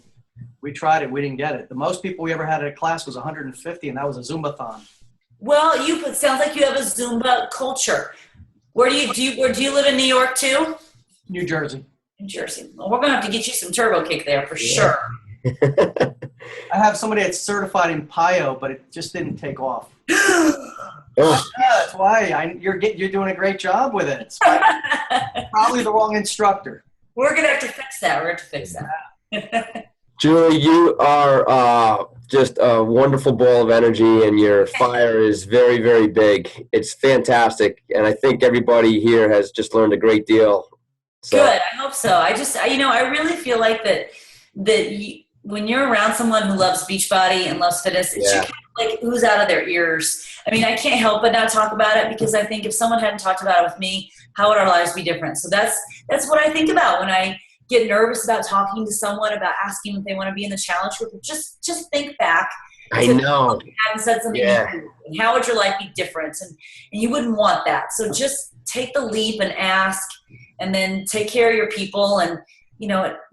we tried it. We didn't get it. The most people we ever had at a class was 150, and that was a Zumbathon. Well, it sounds like you have a Zumba culture. Where do you live in New York too? New Jersey. New Jersey. Well, we're gonna have to get you some Turbo Kick there for sure. I have somebody that's certified in PIO, but it just didn't take off. Oh. Yeah, that's why you're doing a great job with it. It's probably the wrong instructor. We're gonna have to fix that. Julie, you are just a wonderful ball of energy, and your fire is very, very big. It's fantastic, and I think everybody here has just learned a great deal. So. Good. I hope so. I really feel like that when you're around someone who loves Beachbody and loves fitness, it should kind of like ooze out of their ears. I mean, I can't help but not talk about it, because I think if someone hadn't talked about it with me, how would our lives be different? So that's what I think about when I get nervous about talking to someone, about asking if they want to be in the challenge group. Just think back. I know. You haven't said something. And how would your life be different? And you wouldn't want that. So just take the leap and ask, and then take care of your people, and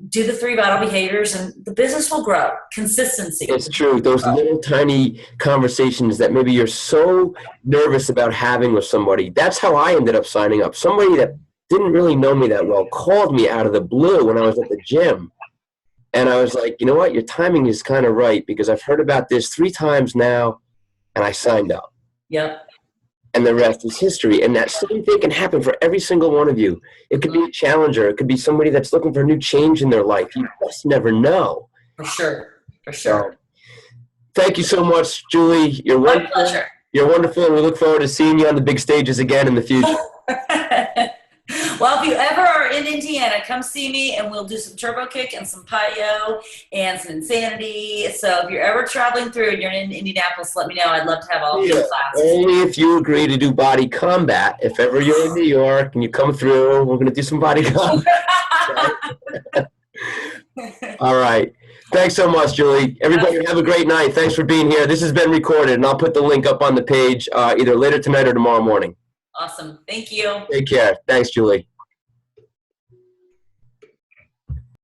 do the 3 vital behaviors, and the business will grow. Consistency. It's true. Those little tiny conversations that maybe you're so nervous about having with somebody. That's how I ended up signing up. Somebody that didn't really know me that well called me out of the blue when I was at the gym. And I was like, you know what? Your timing is kind of right, because I've heard about this 3 times now, and I signed up. Yep. And the rest is history. And that same thing can happen for every single one of you. It could be a challenger. It could be somebody that's looking for a new change in their life. You just never know. For sure. For sure. So, thank you so much, Julie. You're wonderful. My pleasure. You're wonderful, and we look forward to seeing you on the big stages again in the future. Well, if you ever are in Indiana, come see me, and we'll do some Turbo Kick and some PIO and some Insanity. So if you're ever traveling through and you're in Indianapolis, let me know. I'd love to have all of your classes. Only if you agree to do body combat. If ever you're in New York and you come through, we're going to do some body combat. All right. Thanks so much, Julie. Everybody have a great night. Thanks for being here. This has been recorded, and I'll put the link up on the page either later tonight or tomorrow morning. Awesome. Thank you. Take care. Thanks, Julie.